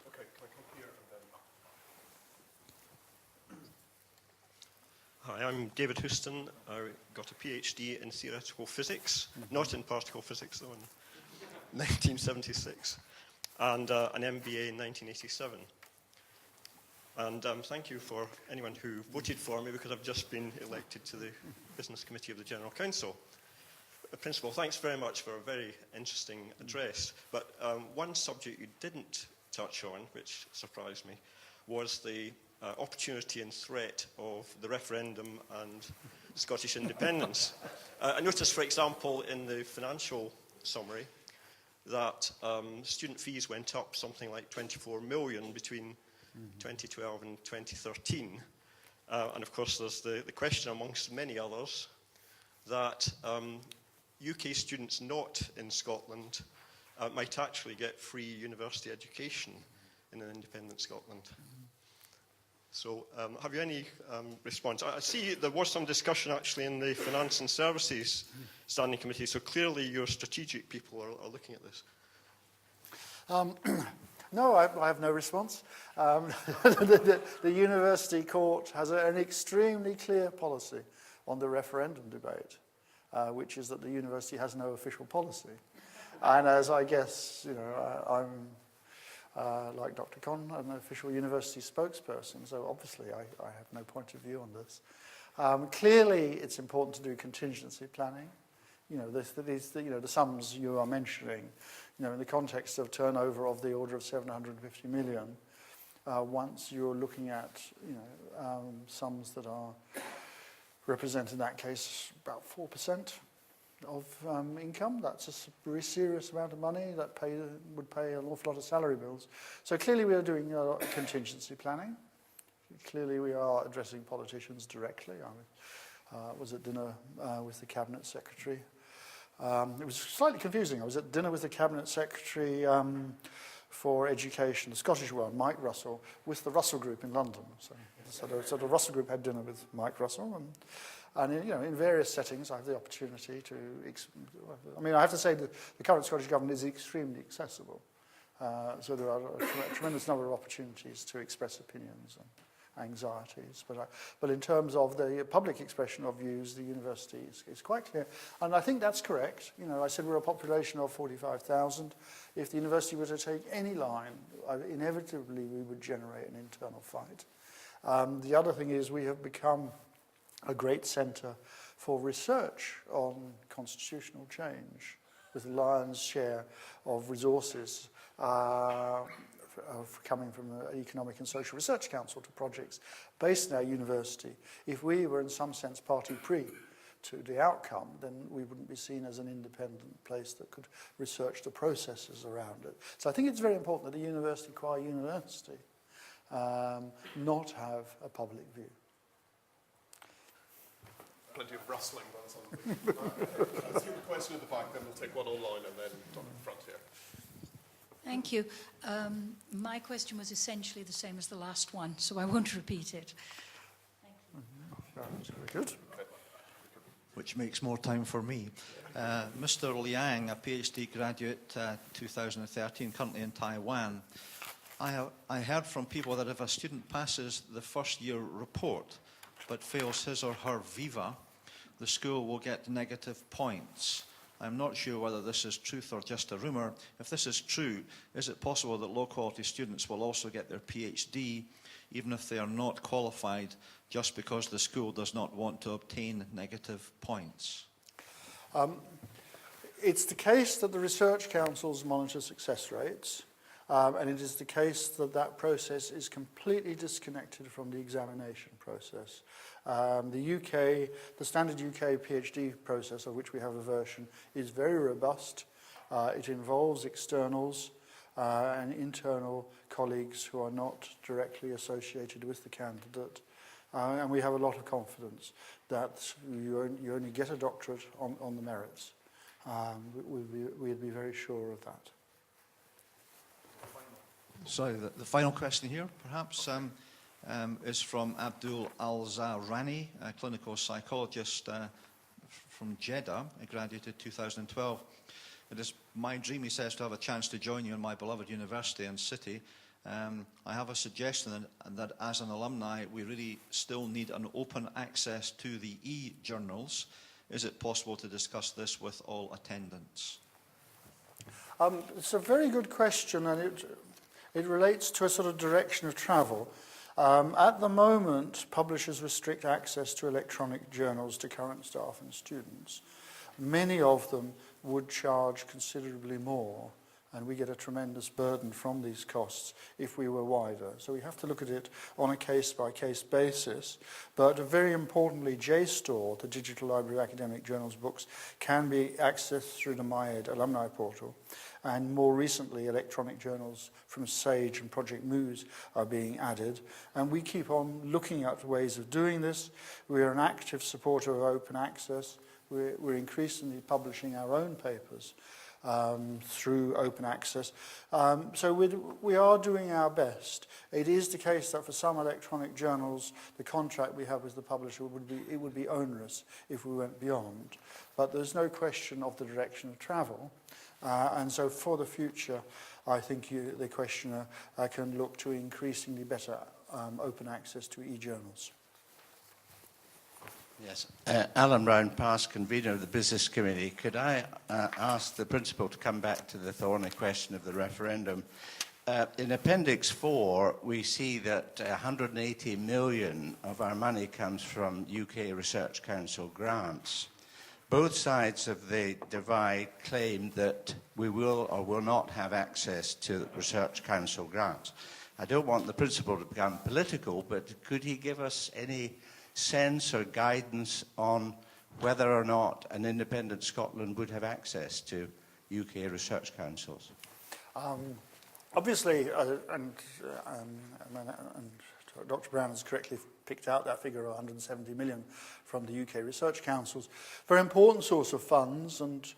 Okay, can I come here and then? Hi, I'm David Houston. I got a PhD in theoretical physics, not in particle physics though, in 1976, and an MBA in 1987. And thank you for anyone who voted for me, because I've just been elected to the Business Committee of the General Council. Principal, thanks very much for a very interesting address. But one subject you didn't touch on, which surprised me, was the opportunity and threat of the referendum and Scottish independence. I noticed, for example, in the financial summary that student fees went up something like 24 million between 2012 and 2013. And of course, there's the question, amongst many others, that UK students not in Scotland might actually get free university education in an independent Scotland. So have you any response? I see there was some discussion actually in the Finance and Services Standing Committee, so clearly your strategic people are looking at this. No, I have no response. The University Court has an extremely clear policy on the referendum debate, which is that the university has no official policy. And as I guess, I'm like Dr. Conn, an official university spokesperson, so obviously I have no point of view on this. Clearly, it's important to do contingency planning. The sums you are mentioning, in the context of turnover of the order of 750 million, once you're looking at, sums that are represent in that case about 4% of income, that's a very serious amount of money that would pay an awful lot of salary bills. So clearly we are doing a lot of contingency planning. Clearly we are addressing politicians directly. I was at dinner with the Cabinet Secretary. It was slightly confusing. I was at dinner with the Cabinet Secretary for Education, the Scottish one, Mike Russell, with the Russell Group in London. So the Russell Group had dinner with Mike Russell, and in various settings I have the opportunity to. I have to say that the current Scottish Government is extremely accessible. So there are a tremendous number of opportunities to express opinions and anxieties. But in terms of the public expression of views, the university is quite clear. And I think that's correct. I said we're a population of 45,000. If the university were to take any line, inevitably we would generate an internal fight. The other thing is we have become a great centre for research on constitutional change, with the lion's share of resources coming from the Economic and Social Research Council to projects based in our university. If we were in some sense party pre to the outcome, then we wouldn't be seen as an independent place that could research the processes around it. So I think it's very important that a university, qua university, not have a public view. Plenty of rustling by the sound of things. Let's hear a question at the back, then we'll take one online and then down in front here. Thank you. My question was essentially the same as the last one, so I won't repeat it. That's very good. Which makes more time for me. Mr. Liang, a PhD graduate, 2013, currently in Taiwan. I heard from people that if a student passes the first year report but fails his or her viva, the school will get negative points. I'm not sure whether this is truth or just a rumour. If this is true, is it possible that low-quality students will also get their PhD, even if they are not qualified, just because the school does not want to obtain negative points? It's the case that the research councils monitor success rates, and it is the case that that process is completely disconnected from the examination process. The standard UK PhD process, of which we have a version, is very robust. It involves externals and internal colleagues who are not directly associated with the candidate. and we have a lot of confidence that you only get a doctorate on the merits. We'd be very sure of that. Sorry, the final question here, perhaps, is from Abdul Al-Zarani, a clinical psychologist from Jeddah, graduated 2012. It is my dream, he says, to have a chance to join you in my beloved university and city. I have a suggestion that as an alumni, we really still need an open access to the e-journals. Is it possible to discuss this with all attendants? It's a very good question, and it relates to a sort of direction of travel. At the moment, publishers restrict access to electronic journals to current staff and students. Many of them would charge considerably more, and we get a tremendous burden from these costs if we were wider. So we have to look at it on a case-by-case basis. But very importantly, JSTOR, the Digital Library of Academic Journals books, can be accessed through the MyEd alumni portal. And more recently, electronic journals from SAGE and Project Muse are being added. And we keep on looking at ways of doing this. We are an active supporter of open access. We're increasingly publishing our own papers through open access. So we are doing our best. It is the case that for some electronic journals, the contract we have with the publisher would be onerous if we went beyond. But there's no question of the direction of travel. And so for the future, I think the questioner can look to increasingly better open access to e-journals. Yes. Alan Brown, past convener of the Business Committee. Could I ask the Principal to come back to the thorny question of the referendum? In Appendix 4, we see that 180 million of our money comes from UK Research Council grants. Both sides of the divide claim that we will or will not have access to Research Council grants. I don't want the Principal to become political, but could he give us any sense or guidance on whether or not an independent Scotland would have access to UK research councils? Obviously, and Dr. Brown has correctly picked out that figure of 170 million from the UK research councils. Very important source of funds, and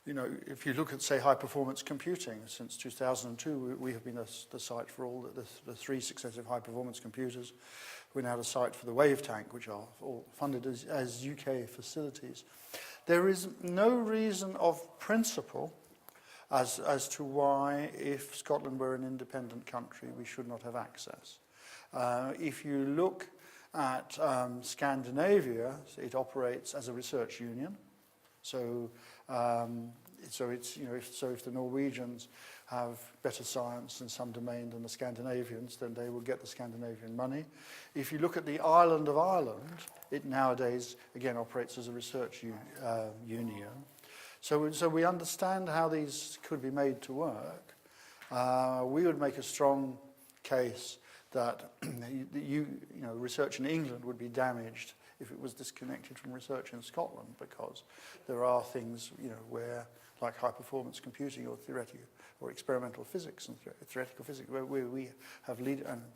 you know, if you look at, say, high-performance computing, since 2002, we have been the site for all the 3 successive high-performance computers. We're now the site for the Wave Tank, which are all funded as UK facilities. There is no reason of principle as to why, if Scotland were an independent country, we should not have access. If you look at Scandinavia, it operates as a research union. So it's, you know, if the Norwegians have better science in some domain than the Scandinavians, then they will get the Scandinavian money. If you look at the island of Ireland, it nowadays, again, operates as a research union. So we understand how these could be made to work. We would make a strong case that research in England would be damaged if it was disconnected from research in Scotland, because there are things, you know, where, like high-performance computing or theoretical or experimental physics and theoretical physics, where we have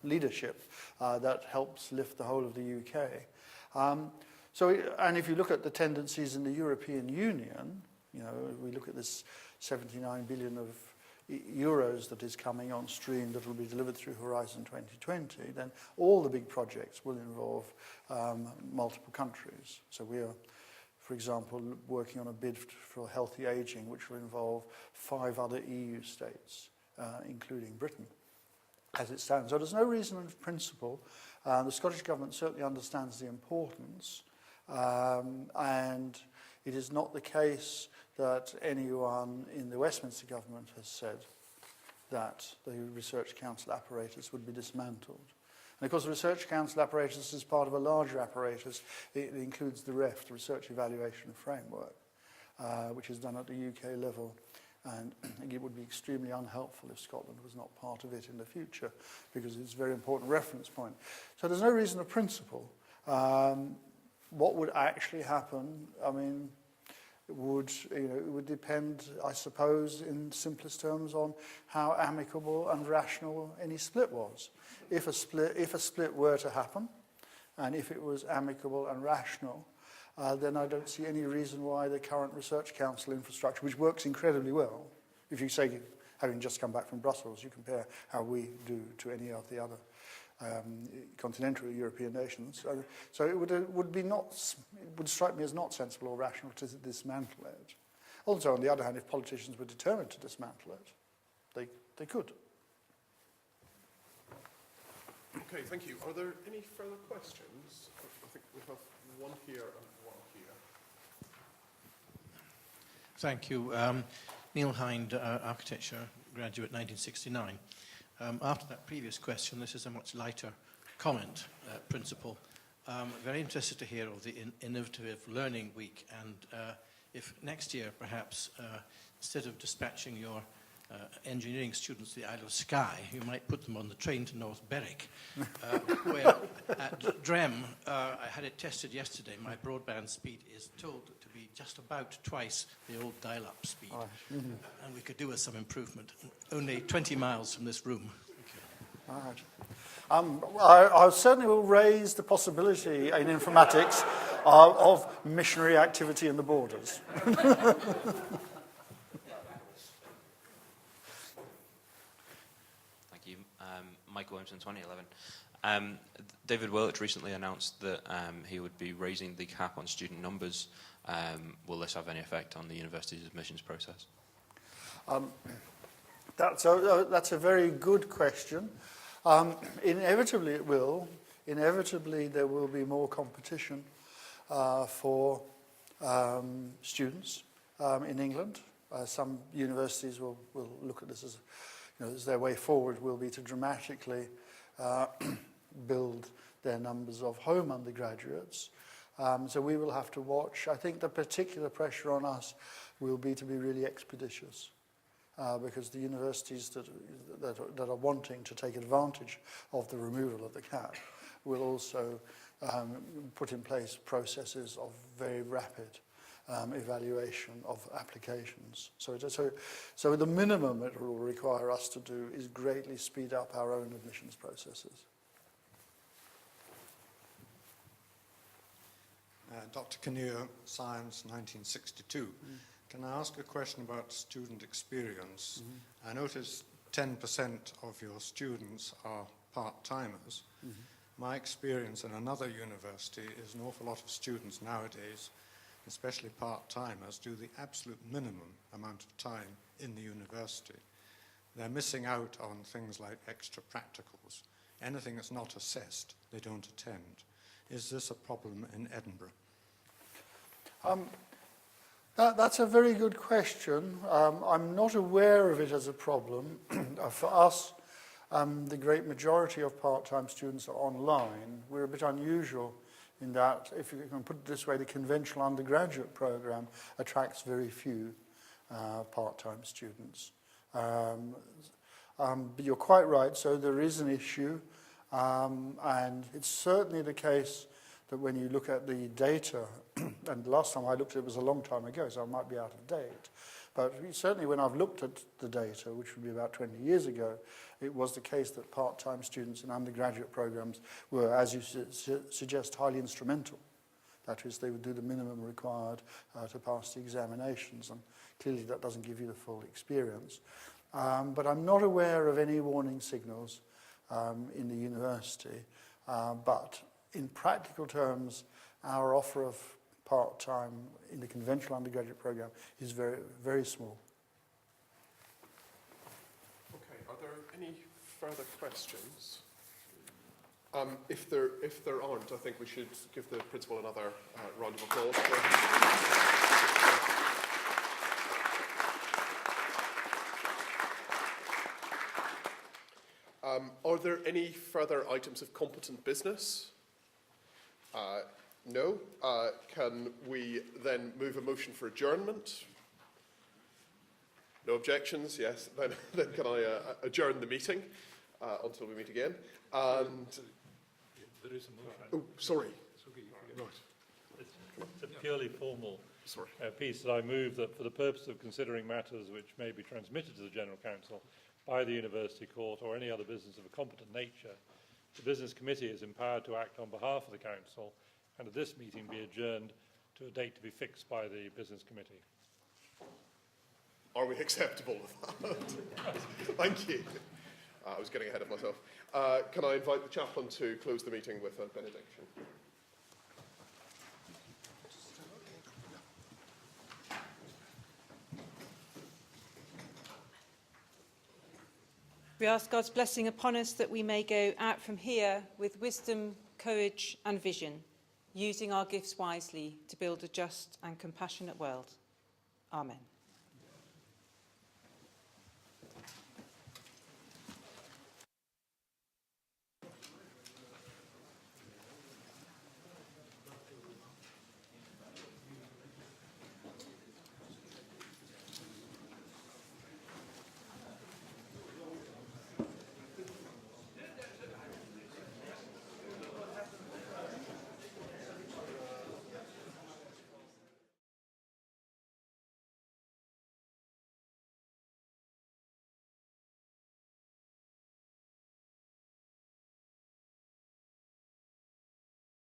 leadership that helps lift the whole of the UK. And if you look at the tendencies in the European Union, you know, we look at this 79 billion of euros that is coming on stream that will be delivered through Horizon 2020, then all the big projects will involve multiple countries. So we are, for example, working on a bid for healthy ageing, which will involve 5 other EU states, including Britain, as it stands. So there's no reason in principle. The Scottish Government certainly understands the importance, and it is not the case that anyone in the Westminster Government has said that the Research Council apparatus would be dismantled. And of course, the Research Council apparatus is part of a larger apparatus. It includes the REF, the Research Evaluation Framework, which is done at the UK level. And it would be extremely unhelpful if Scotland was not part of it in the future, because it's a very important reference point. So there's no reason of principle. What would actually happen? I mean, it would depend, I suppose, in simplest terms, on how amicable and rational any split was. If a split were to happen, and if it was amicable and rational, then I don't see any reason why the current Research Council infrastructure, which works incredibly well, if you say, having just come back from Brussels, you compare how we do to any of the other continental European nations. So it would strike me as not sensible or rational to dismantle it. Also, on the other hand, if politicians were determined to dismantle it, they could. Okay, thank you. Are there any further questions? I think we have one here and one here. Thank you. Neil Hind, architecture graduate, 1969. After that previous question, this is a much lighter comment, Principal. Very interested to hear of the Innovative Learning Week, and if next year, perhaps, instead of dispatching your engineering students to the Isle of Skye, you might put them on the train to North Berwick, where at DREM, I had it tested yesterday, my broadband speed is told to be just about twice the old dial-up speed. And we could do with some improvement. Only 20 miles from this room. All right. I certainly will raise the possibility in informatics of missionary activity in the borders. Michael Williamson, 2011. David Willett recently announced that he would be raising the cap on student numbers. Will this have any effect on the university's admissions process? That's a very good question. Inevitably it will. Inevitably there will be more competition for students in England. Some universities will look at this as their way forward will be to dramatically build their numbers of home undergraduates. So we will have to watch. I think the particular pressure on us will be to be really expeditious because the universities that are wanting to take advantage of the removal of the cap will also put in place processes of very rapid evaluation of applications. So the minimum it will require us to do is greatly speed up our own admissions processes. Dr. Convener, Science, 1962. Can I ask a question about student experience? I notice 10% of your students are part-timers. My experience in another university is an awful lot of students nowadays, especially part-timers, do the absolute minimum amount of time in the university. They're missing out on things like extra practicals. Anything that's not assessed, they don't attend. Is this a problem in Edinburgh? That's a very good question. I'm not aware of it as a problem. For us, the great majority of part-time students are online. We're a bit unusual in that, if you can put it this way, the conventional undergraduate program attracts very few part-time students. But you're quite right, so there is an issue, and it's certainly the case that when you look at the data, and the last time I looked at it was a long time ago, so I might be out of date, but certainly when I've looked at the data, which would be about 20 years ago, it was the case that part-time students in undergraduate programs were, as you suggest, highly instrumental. That is, they would do the minimum required to pass the examinations, and clearly that doesn't give you the full experience. But I'm not aware of any warning signals in the university, but in practical terms, our offer of part-time in the conventional undergraduate program is very, very small. Okay, are there any further questions? If there aren't, I think we should give the principal another round of applause. Are there any further items of competent business? No. Can we then move a motion for adjournment? No objections? Yes. Then can I adjourn the meeting until we meet again? And there is a motion. Oh, sorry. Right. It's a purely formal piece that I move that for the purpose of considering matters which may be transmitted to the General Council by the University Court or any other business of a competent nature, the Business Committee is empowered to act on behalf of the Council, and at this meeting be adjourned to a date to be fixed by the Business Committee. Are we acceptable with that? Thank you. I was getting ahead of myself. Can I invite the chaplain to close the meeting with a benediction? We ask God's blessing upon us that we may go out from here with wisdom, courage and vision, using our gifts wisely to build a just and compassionate world. Amen.